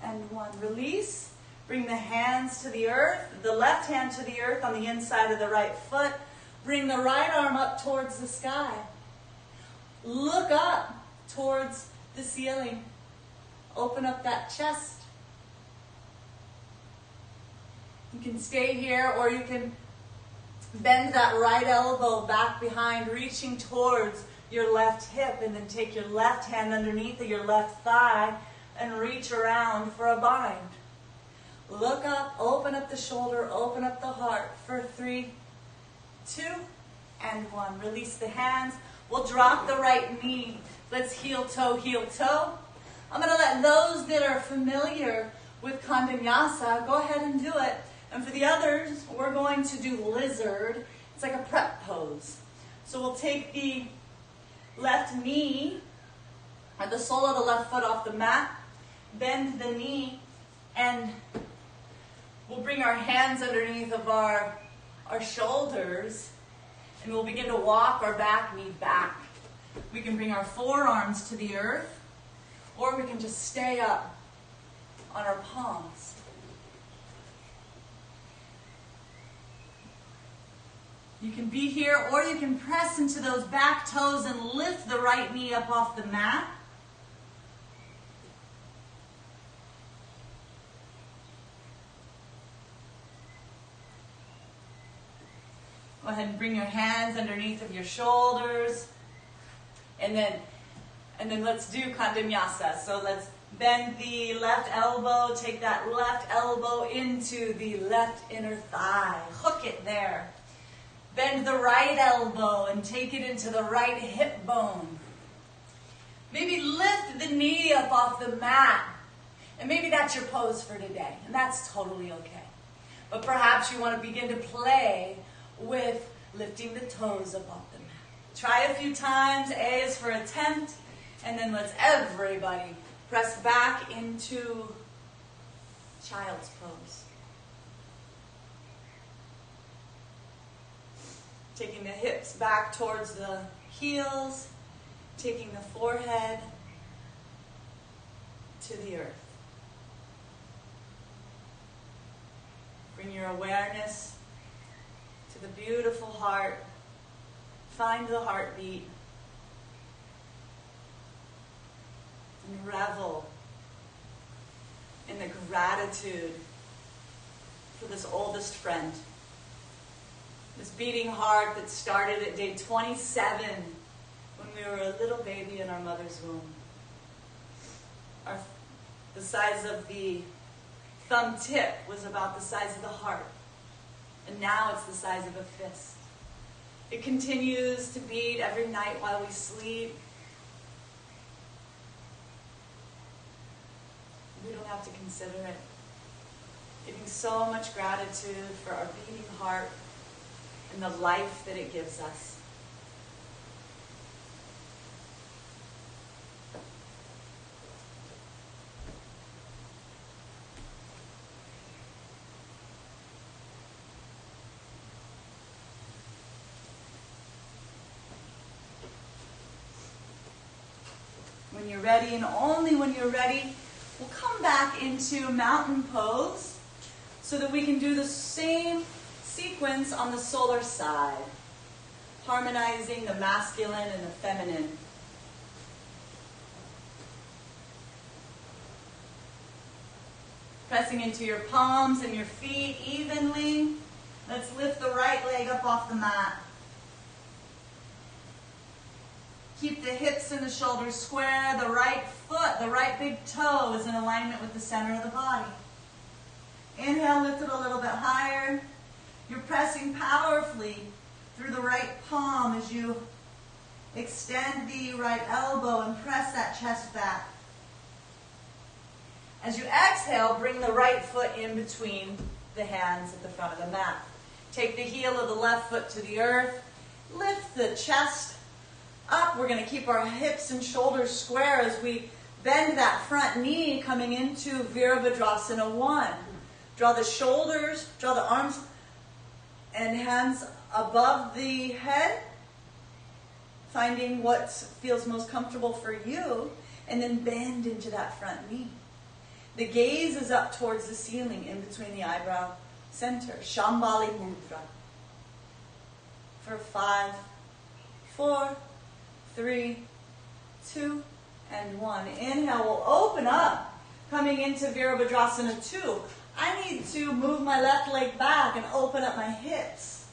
and 1. Release. Bring the hands to the earth, the left hand to the earth on the inside of the right foot. Bring the right arm up towards the sky. Look up towards the ceiling. Open up that chest. You can stay here, or you can bend that right elbow back behind, reaching towards your left hip, and then take your left hand underneath of your left thigh and reach around for a bind. Look up, open up the shoulder, open up the heart for 3, 2, and 1. Release the hands. We'll drop the right knee. Let's heel toe, heel toe. I'm going to let those that are familiar with Kandanyasa go ahead and do it. And for the others, we're going to do lizard. It's like a prep pose. So we'll take the left knee, or the sole of the left foot off the mat, bend the knee, and we'll bring our hands underneath of our shoulders, and we'll begin to walk our back knee back. We can bring our forearms to the earth, or we can just stay up on our palms. You can be here, or you can press into those back toes and lift the right knee up off the mat. Go ahead and bring your hands underneath of your shoulders. And then let's do Kandanyasa. So let's bend the left elbow, take that left elbow into the left inner thigh. Hook it there. Bend the right elbow and take it into the right hip bone. Maybe lift the knee up off the mat. And maybe that's your pose for today. And that's totally okay. But perhaps you want to begin to play with lifting the toes up off the mat. Try a few times. A is for attempt. And then let's everybody press back into child's pose. Taking the hips back towards the heels. Taking the forehead to the earth. Bring your awareness to the beautiful heart. Find the heartbeat. And revel in the gratitude for this oldest friend. This beating heart that started at day 27 when we were a little baby in our mother's womb. The size of the thumb tip was about the size of the heart. And now it's the size of a fist. It continues to beat every night while we sleep. We don't have to consider it. Giving so much gratitude for our beating heart and the life that it gives us. When you're ready, and only when you're ready, we'll come back into mountain pose so that we can do the same sequence on the solar side, harmonizing the masculine and the feminine. Pressing into your palms and your feet evenly. Let's lift the right leg up off the mat. Keep hips and the shoulders square. The right foot, the right big toe is in alignment with the center of the body. Inhale, lift it a little bit higher. You're pressing powerfully through the right palm as you extend the right elbow and press that chest back. As you exhale, bring the right foot in between the hands at the front of the mat. Take the heel of the left foot to the earth. Lift the chest up. We're going to keep our hips and shoulders square as we bend that front knee coming into Virabhadrasana 1. Draw the shoulders, draw the arms and hands above the head, finding what feels most comfortable for you, and then bend into that front knee. The gaze is up towards the ceiling in between the eyebrow center. Shambhali Mudra. For 5, 4, 3, 2, and 1. Inhale, we'll open up, coming into Virabhadrasana 2. I need to move my left leg back and open up my hips.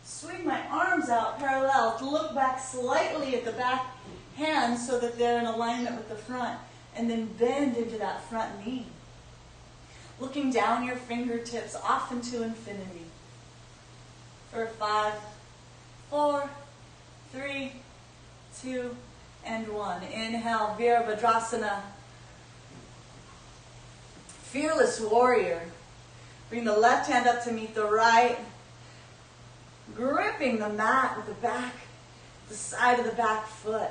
Swing my arms out parallel. Look back slightly at the back hands so that they're in alignment with the front. And then bend into that front knee. Looking down your fingertips off into infinity. For 5, 4, 3, 2, and 1. Inhale, Virabhadrasana. Fearless warrior. Bring the left hand up to meet the right. Gripping the mat with the side of the back foot.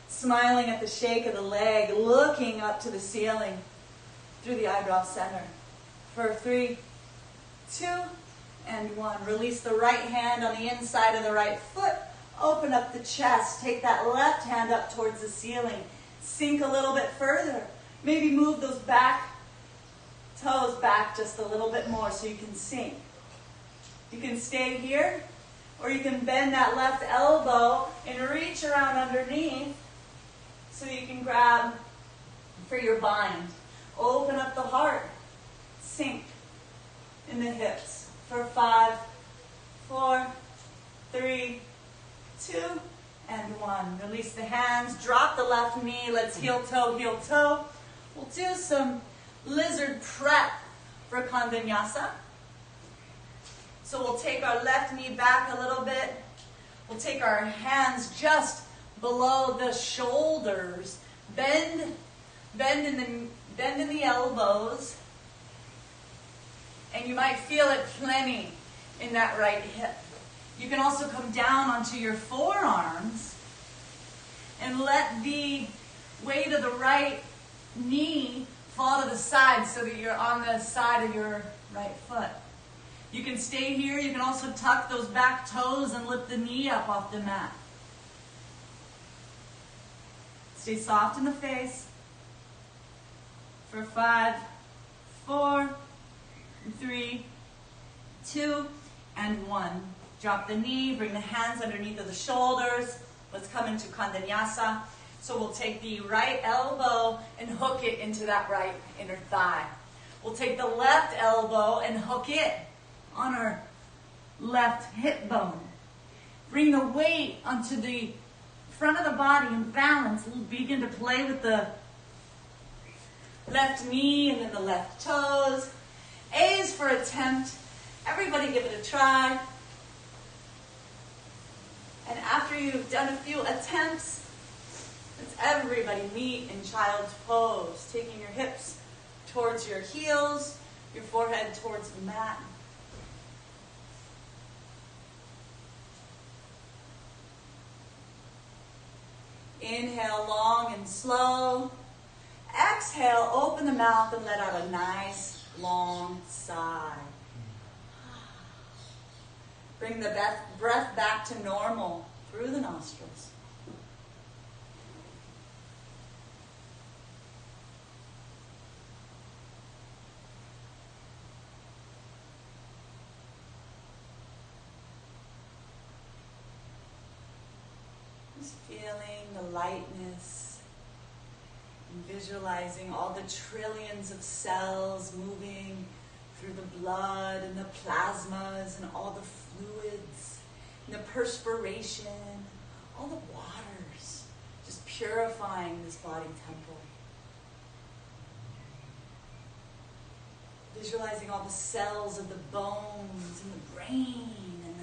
Smiling at the shake of the leg, looking up to the ceiling through the eyebrow center. For 3, 2, and 1. Release the right hand on the inside of the right foot. Open up the chest. Take that left hand up towards the ceiling. Sink a little bit further. Maybe move those back toes back just a little bit more so you can sink. You can stay here, or you can bend that left elbow and reach around underneath so you can grab for your bind. Open up the heart. Sink in the hips. For 5, 4, 3, 2, and 1. Release the hands. Drop the left knee. Let's heel toe, heel toe. We'll do some lizard prep for Kandanyasa. So we'll take our left knee back a little bit. We'll take our hands just below the shoulders. Bend in the elbows. And you might feel it plenty in that right hip. You can also come down onto your forearms and let the weight of the right knee fall to the side so that you're on the side of your right foot. You can stay here. You can also tuck those back toes and lift the knee up off the mat. Stay soft in the face. For 5, 4, 3, 2, and 1. Drop the knee. Bring the hands underneath of the shoulders. Let's come into Kandanyasa. So we'll take the right elbow and hook it into that right inner thigh. We'll take the left elbow and hook it on our left hip bone. Bring the weight onto the front of the body and balance. We'll begin to play with the left knee and then the left toes. A is for attempt. Everybody give it a try. And after you've done a few attempts, let's everybody meet in child's pose, taking your hips towards your heels, your forehead towards the mat. Inhale long and slow. Exhale, open the mouth and let out a nice long sigh. Bring the breath back to normal through the nostrils. Just feeling the lightness and visualizing all the trillions of cells moving through the blood and the plasmas and all the fluids and the perspiration, all the waters just purifying this body temple. Visualizing all the cells of the bones and the brain and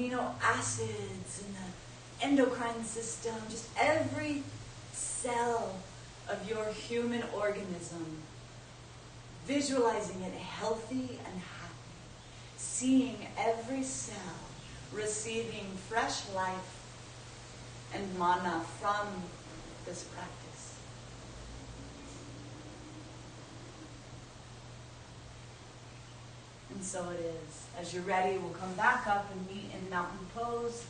the amino acids and the endocrine system, just every cell of your human organism. Visualizing it healthy and happy. Seeing every cell receiving fresh life and mana from this practice. And so it is. As you're ready, we'll come back up and meet in mountain pose.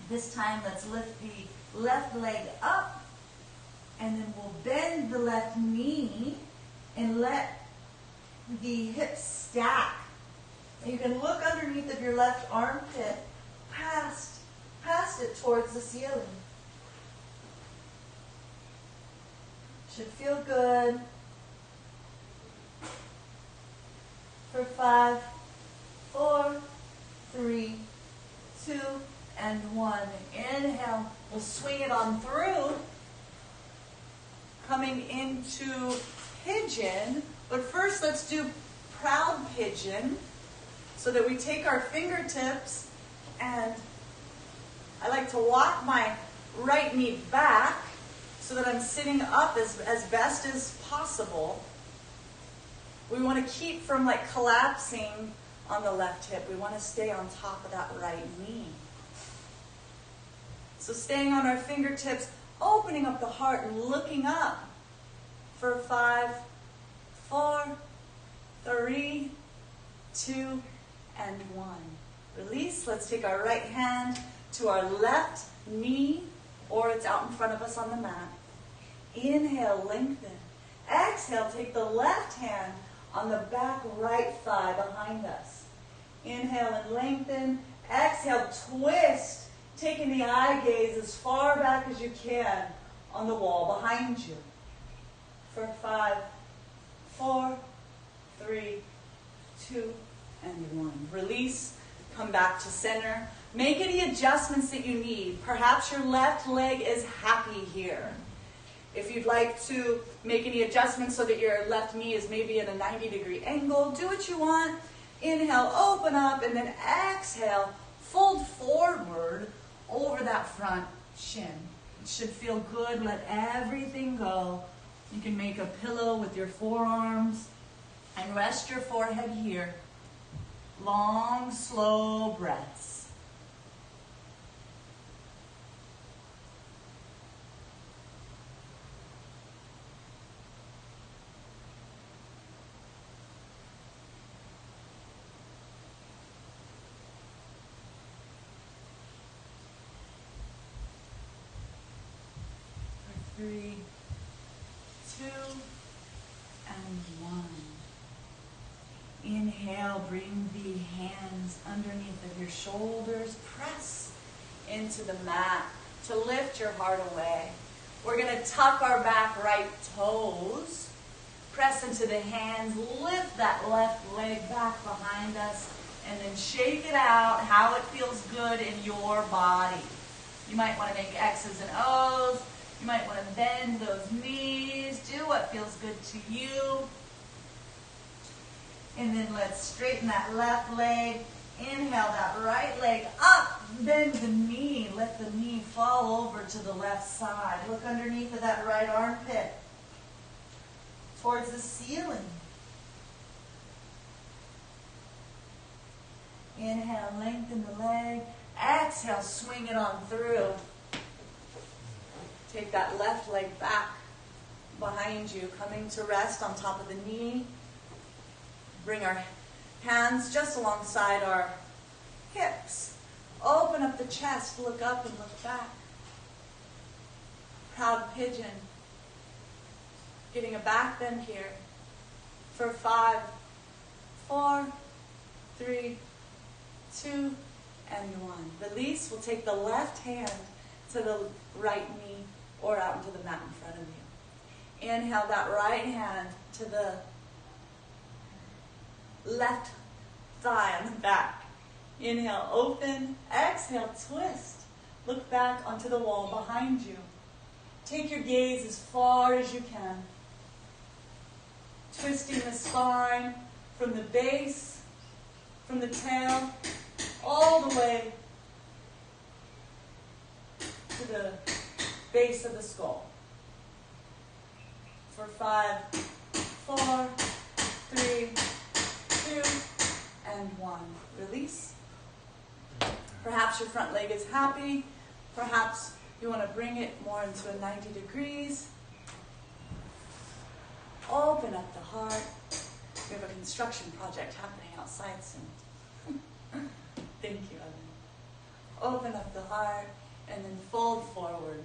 This time, let's lift the left leg up, and then we'll bend the left knee and let the hips stack. And you can look underneath of your left armpit, past it towards the ceiling. Should feel good. For 5, 4, 3, 2, and 1. Inhale. We'll swing it on through. Coming into pigeon. But first, let's do proud pigeon. So that we take our fingertips, and I like to walk my right knee back so that I'm sitting up as best as possible. We want to keep from collapsing on the left hip. We want to stay on top of that right knee. So staying on our fingertips, opening up the heart and looking up for 5, 4, 3, 2, and 1. Release. Let's take our right hand to our left knee, or it's out in front of us on the mat. Inhale, lengthen. Exhale, take the left hand on the back right thigh behind us. Inhale and lengthen. Exhale, twist, taking the eye gaze as far back as you can on the wall behind you. For 5, 4, 3, 2, and 1. Release. Come back to center. Make any adjustments that you need. Perhaps your left leg is happy here. If you'd like to make any adjustments so that your left knee is maybe in a 90-degree angle, do what you want. Inhale, open up, and then exhale, fold forward over that front shin. It should feel good. Let everything go. You can make a pillow with your forearms and rest your forehead here. Long, slow breaths. For 3, 2, and 1. Inhale, bring the hands underneath of your shoulders. Press into the mat to lift your heart away. We're going to tuck our back right toes. Press into the hands. Lift that left leg back behind us. And then shake it out how it feels good in your body. You might want to make X's and O's. You might want to bend those knees. Do what feels good to you. And then let's straighten that left leg. Inhale that right leg up. Bend the knee. Let the knee fall over to the left side. Look underneath of that right armpit towards the ceiling. Inhale, lengthen the leg. Exhale, swing it on through. Take that left leg back behind you, coming to rest on top of the knee. Bring our hands just alongside our hips. Open up the chest, look up and look back. Proud pigeon. Getting a back bend here. For 5, 4, 3, 2, and 1. Release. We'll take the left hand to the right knee or out into the mat in front of you. Inhale that right hand to the left thigh on the back. Inhale, open. Exhale, twist. Look back onto the wall behind you. Take your gaze as far as you can. Twisting the spine from the base, from the tail, all the way to the base of the skull. For 5, 4, 3, 2, and 1. Release. Perhaps your front leg is happy. Perhaps you want to bring it more into a 90 degrees. Open up the heart. We have a construction project happening outside soon. Thank you, Evan. Open up the heart and then fold forward.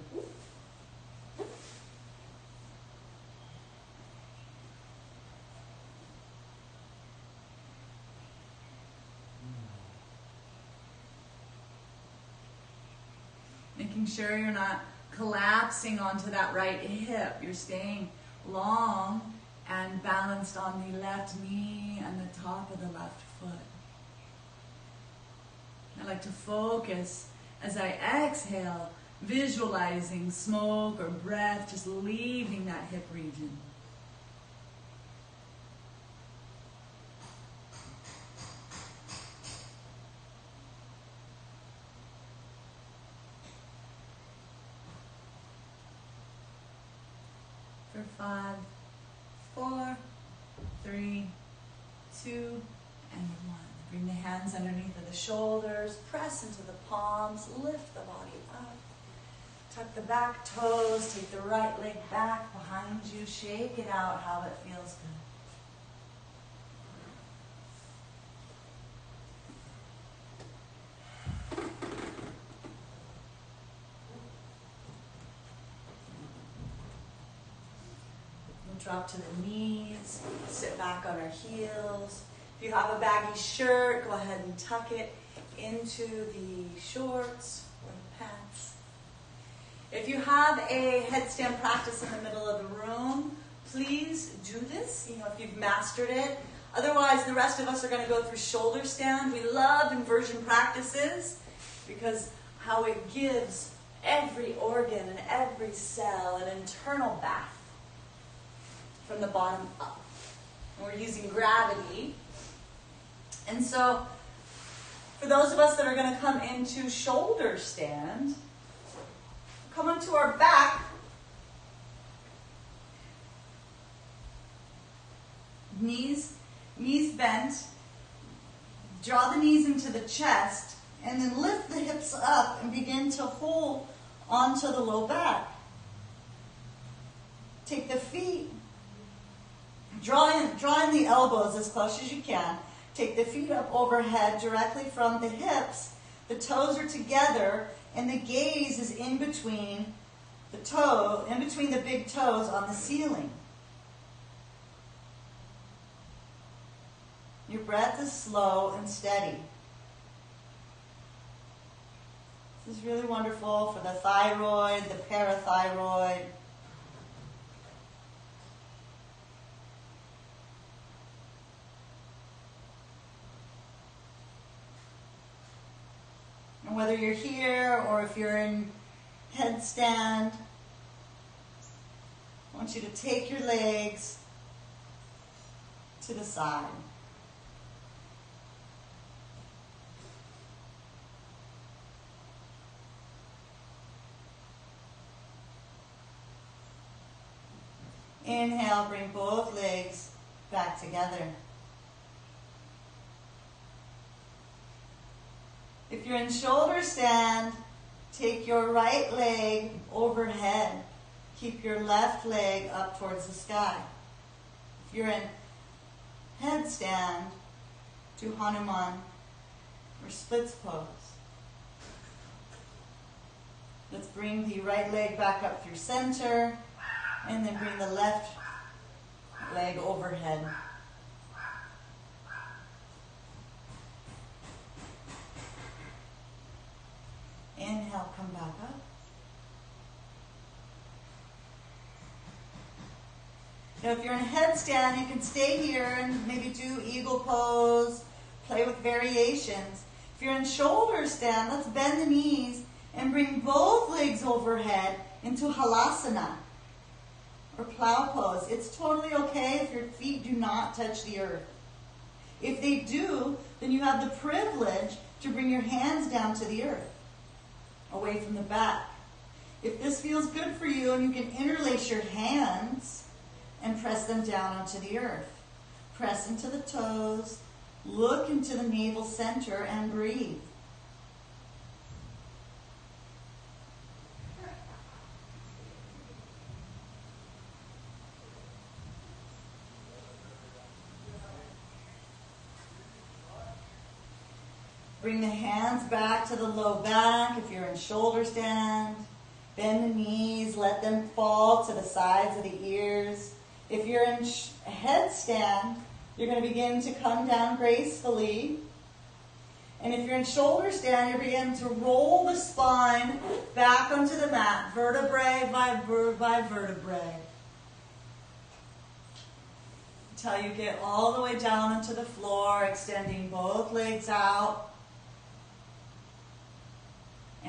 Making sure you're not collapsing onto that right hip. You're staying long and balanced on the left knee and the top of the left foot. I like to focus as I exhale, visualizing smoke or breath just leaving that hip region. For 5, 4, 3, 2, and 1. Bring the hands underneath of the shoulders, press into the palms, lift the body up. Tuck the back toes, take the right leg back behind you, shake it out how it feels good. Drop to the knees, sit back on our heels. If you have a baggy shirt, go ahead and tuck it into the shorts or the pants. If you have a headstand practice in the middle of the room, please do this, if you've mastered it. Otherwise, the rest of us are going to go through shoulder stand. We love inversion practices because how it gives every organ and every cell an internal bath from the bottom up. And we're using gravity. And so, for those of us that are going to come into shoulder stand, come onto our back, knees bent, draw the knees into the chest, and then lift the hips up and begin to hold onto the low back. Take the feet, draw in the elbows as close as you can. Take the feet up overhead directly from the hips. The toes are together and the gaze is in between the big toes on the ceiling. Your breath is slow and steady. This is really wonderful for the thyroid, the parathyroid. And whether you're here or if you're in headstand, I want you to take your legs to the side. Inhale, bring both legs back together. If you're in shoulder stand, take your right leg overhead. Keep your left leg up towards the sky. If you're in headstand, do Hanuman or splits pose. Let's bring the right leg back up through center, and then bring the left leg overhead. Inhale, come back up. Now if you're in a headstand, you can stay here and maybe do eagle pose, play with variations. If you're in shoulder stand, let's bend the knees And bring both legs overhead into halasana, or plow pose. It's totally okay if your feet do not touch the earth. If they do, then you have the privilege to bring your hands down to the earth, away from the back. If this feels good for you, and you can interlace your hands and press them down onto the earth. Press into the toes, look into the navel center, and breathe. Bring the hands back to the low back if you're in shoulder stand. Bend the knees, let them fall to the sides of the ears. If you're in headstand, you're going to begin to come down gracefully. And if you're in shoulder stand, you're beginning to roll the spine back onto the mat, vertebrae by vertebrae. Until you get all the way down onto the floor, extending both legs out.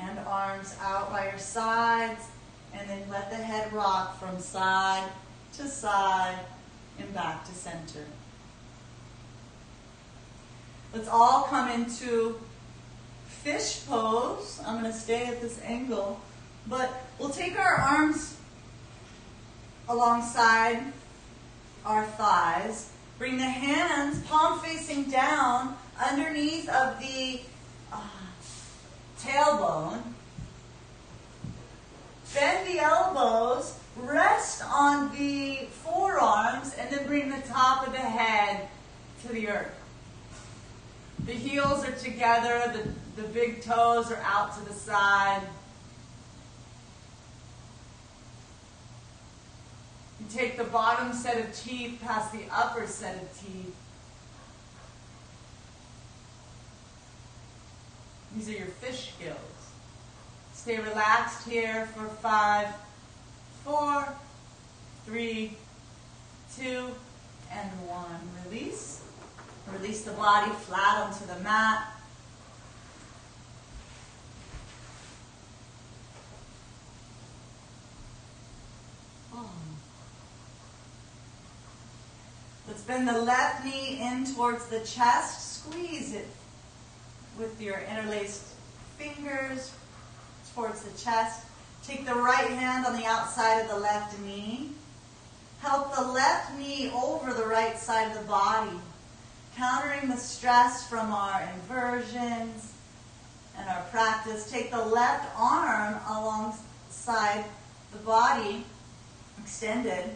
And arms out by your sides, and then let the head rock from side to side and back to center. Let's all come into fish pose. I'm going to stay at this angle, but we'll take our arms alongside our thighs. Bring the hands palm facing down underneath of the tailbone. Bend the elbows, rest on the forearms, and then bring the top of the head to the earth. The heels are together, the big toes are out to the side. You take the bottom set of teeth past the upper set of teeth. These are your fish skills. Stay relaxed here for 5, 4, 3, 2, and 1. Release. Release the body flat onto the mat. Let's bend the left knee in towards the chest. Squeeze it with your interlaced fingers towards the chest. Take the right hand on the outside of the left knee. Help the left knee over the right side of the body, countering the stress from our inversions and our practice. Take the left arm alongside the body, extended.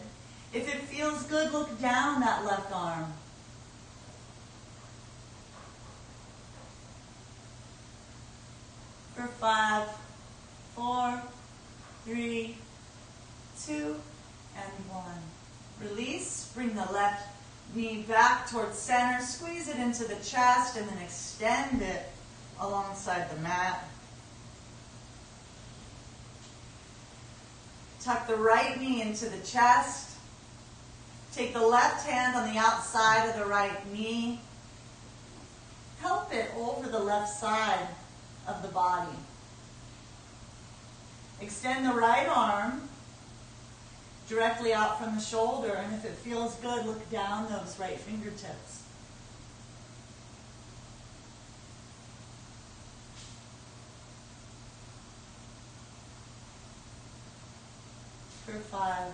If it feels good, look down that left arm. For 5, 4, 3, 2, and 1. Release. Bring the left knee back towards center. Squeeze it into the chest and then extend it alongside the mat. Tuck the right knee into the chest. Take the left hand on the outside of the right knee. Help it over the left side of the body. Extend the right arm directly out from the shoulder, and if it feels good, look down those right fingertips. For 5,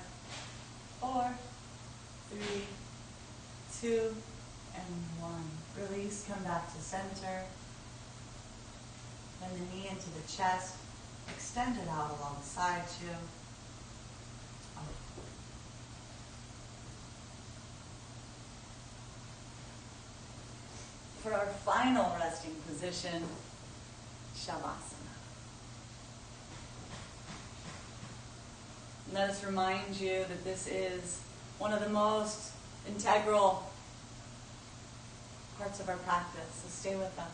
4, 3, 2, and 1. Release, come back to center. Bend the knee into the chest. Extend it out alongside you. For our final resting position, Shavasana. Let us remind you that this is one of the most integral parts of our practice, so stay with us.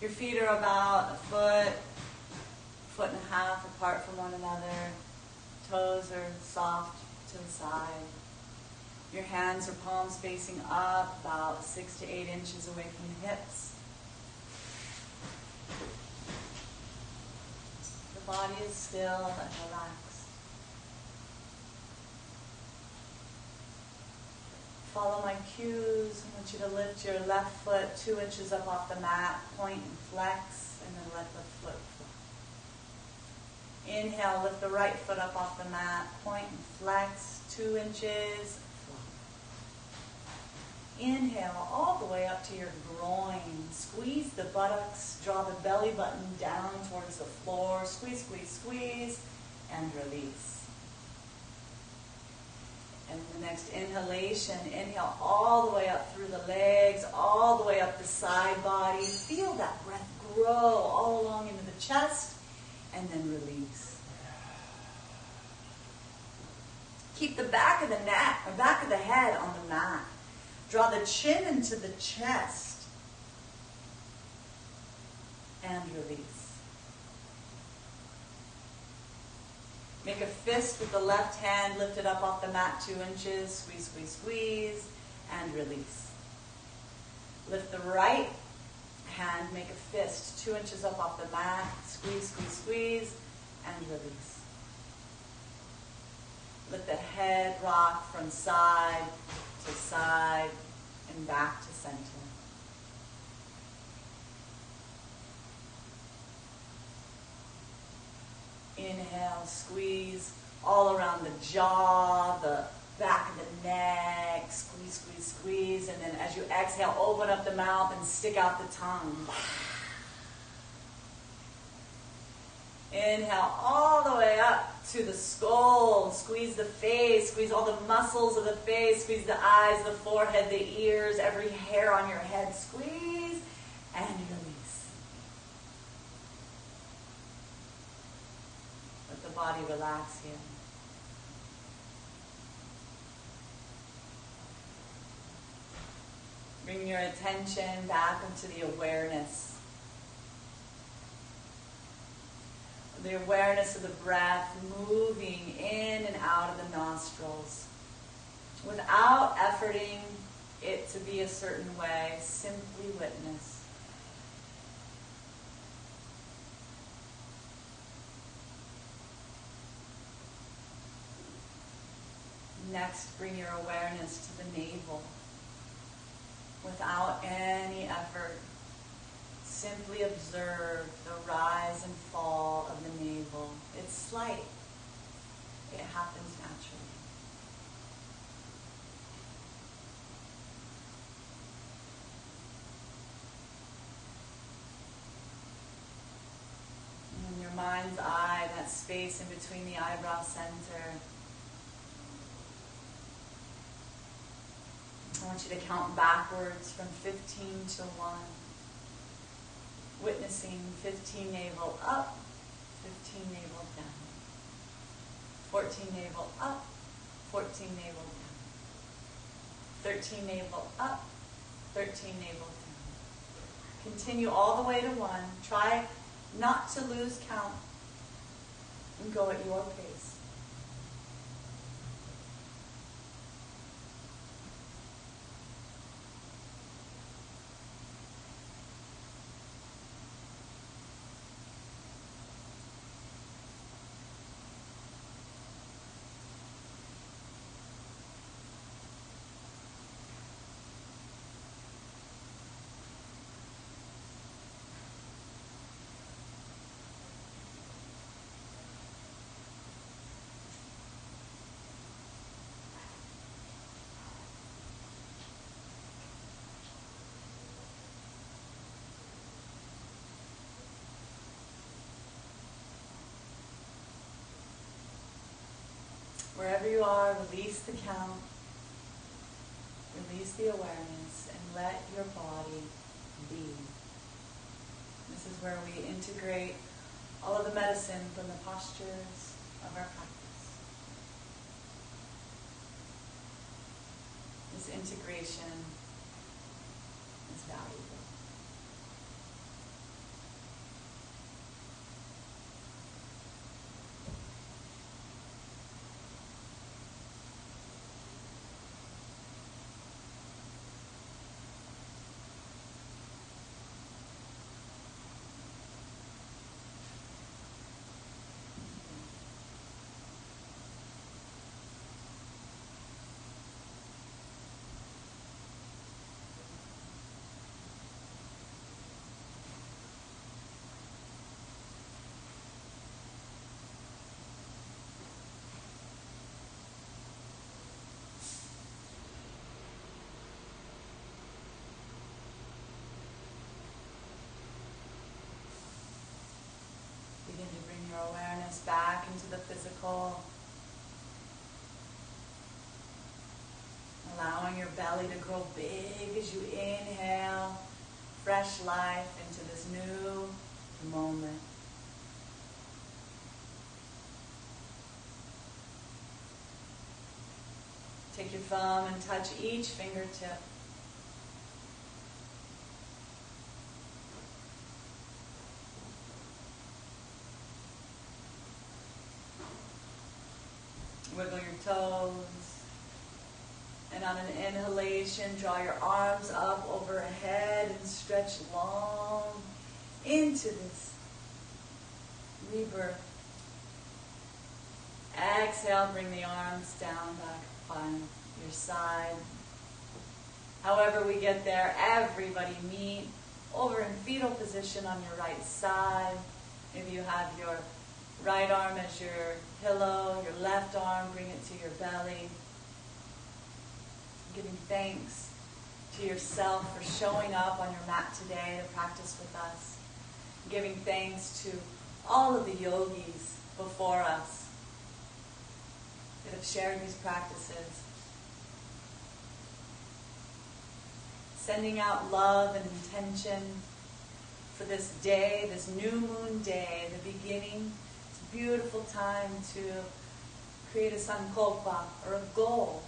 Your feet are about a foot and a half apart from one another. Toes are soft to the side. Your hands or palms facing up, about 6 to 8 inches away from the hips. body is still and relaxed. Follow my cues. I want you to lift your left foot 2 inches up off the mat, point and flex, and then let the foot float. Inhale, lift the right foot up off the mat, point and flex, 2 inches, float. Inhale all the way up to your groin. Squeeze the buttocks, draw the belly button down towards the floor. Squeeze, squeeze, squeeze, and release. And the next inhalation, inhale all the way up through the legs, all the way up the side body. Feel that breath grow all along into the chest, and then release. Keep the back of the neck, or back of the head on the mat. Draw the chin into the chest, and release. Make a fist with the left hand lifted up off the mat 2 inches. Squeeze, squeeze, squeeze, and release. Lift the right hand, make a fist 2 inches up off the mat. Squeeze, squeeze, squeeze, and release. Let the head rock from side to side and back to center. Inhale, squeeze all around the jaw, the back of the neck. Squeeze, squeeze, squeeze. And then as you exhale, open up the mouth and stick out the tongue. Inhale all the way up to the skull. Squeeze the face. Squeeze all the muscles of the face. Squeeze the eyes, the forehead, the ears, every hair on your head. Squeeze and release. Let the body relax here. Bring your attention back into the awareness. The awareness of the breath moving in and out of the nostrils. Without efforting it to be a certain way, simply witness. Next, bring your awareness to the navel. Without any effort, simply observe the rise and fall of the navel. It's slight. It happens naturally. And in your mind's eye, that space in between the eyebrow center, I want you to count backwards from 15 to 1. Witnessing 15 navel up, 15 navel down. 14 navel up, 14 navel down. 13 navel up, 13 navel down. Continue all the way to 1. Try not to lose count and go at your pace. Wherever you are, release the count, release the awareness, and let your body be. This is where we integrate all of the medicine from the postures of our practice. This integration is valuable. back into the physical. Allowing your belly to grow big as you inhale fresh life into this new moment. Take your thumb and touch each fingertip. Wiggle your toes. And on an inhalation, draw your arms up overhead and stretch long into this rebirth. Exhale, bring the arms down back by your side. However we get there, everybody meet over in fetal position on your right side. Maybe you have your right arm as your pillow, your left arm, bring it to your belly. Giving thanks to yourself for showing up on your mat today to practice with us. Giving thanks to all of the yogis before us that have shared these practices. Sending out love and intention for this day, this new moon day, the beginning. It's a beautiful time to create a sankalpa, or a goal,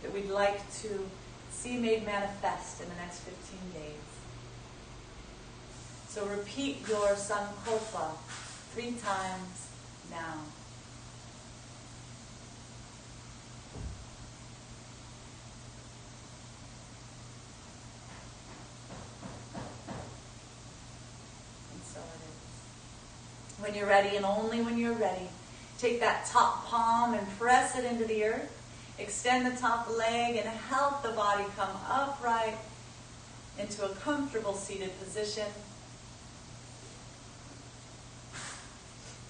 that we'd like to see made manifest in the next 15 days. So repeat your sankalpa 3 times now. And so it is. When you're ready, and only when you're ready, take that top palm and press it into the earth. Extend the top leg and help the body come upright into a comfortable seated position.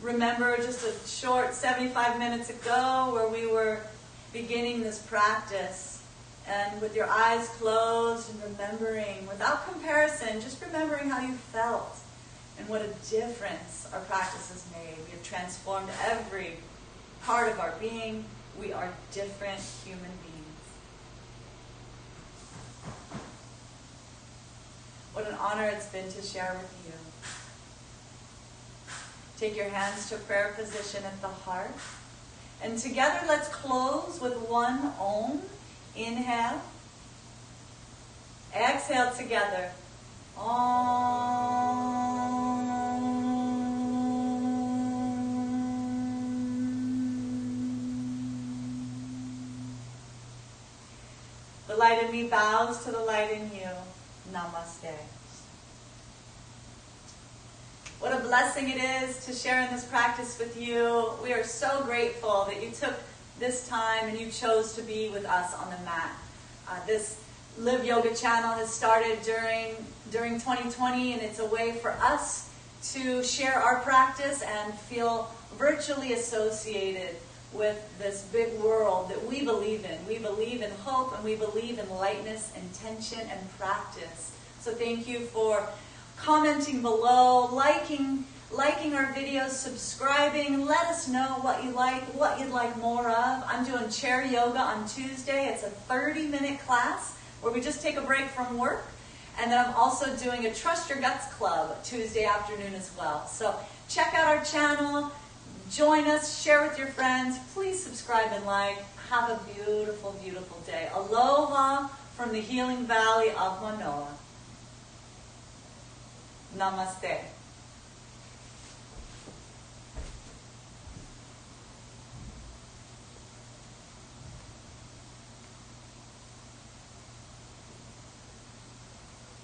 Remember just a short 75 minutes ago where we were beginning this practice, and with your eyes closed and remembering, without comparison, just remembering how you felt and what a difference our practice has made. We have transformed every part of our being. We are different human beings. What an honor it's been to share with you. Take your hands to prayer position at the heart. And together let's close with one Om. Inhale. Exhale together. Om. The light in me bows to the light in you. Namaste. What a blessing it is to share in this practice with you. We are so grateful that you took this time and you chose to be with us on the mat. This Live Yoga channel has started during 2020, and it's a way for us to share our practice and feel virtually associated with this big world that we believe in. We believe in hope, and we believe in lightness, intention, and practice. So thank you for commenting below, liking our videos, subscribing. Let us know what you'd like more of. I'm doing chair yoga on Tuesday. It's a 30-minute class where we just take a break from work. And then I'm also doing a Trust Your Guts Club Tuesday afternoon as well. So check out our channel. Join us, share with your friends. Please subscribe and like. Have a beautiful, beautiful day. Aloha from the healing valley of Manoa. Namaste.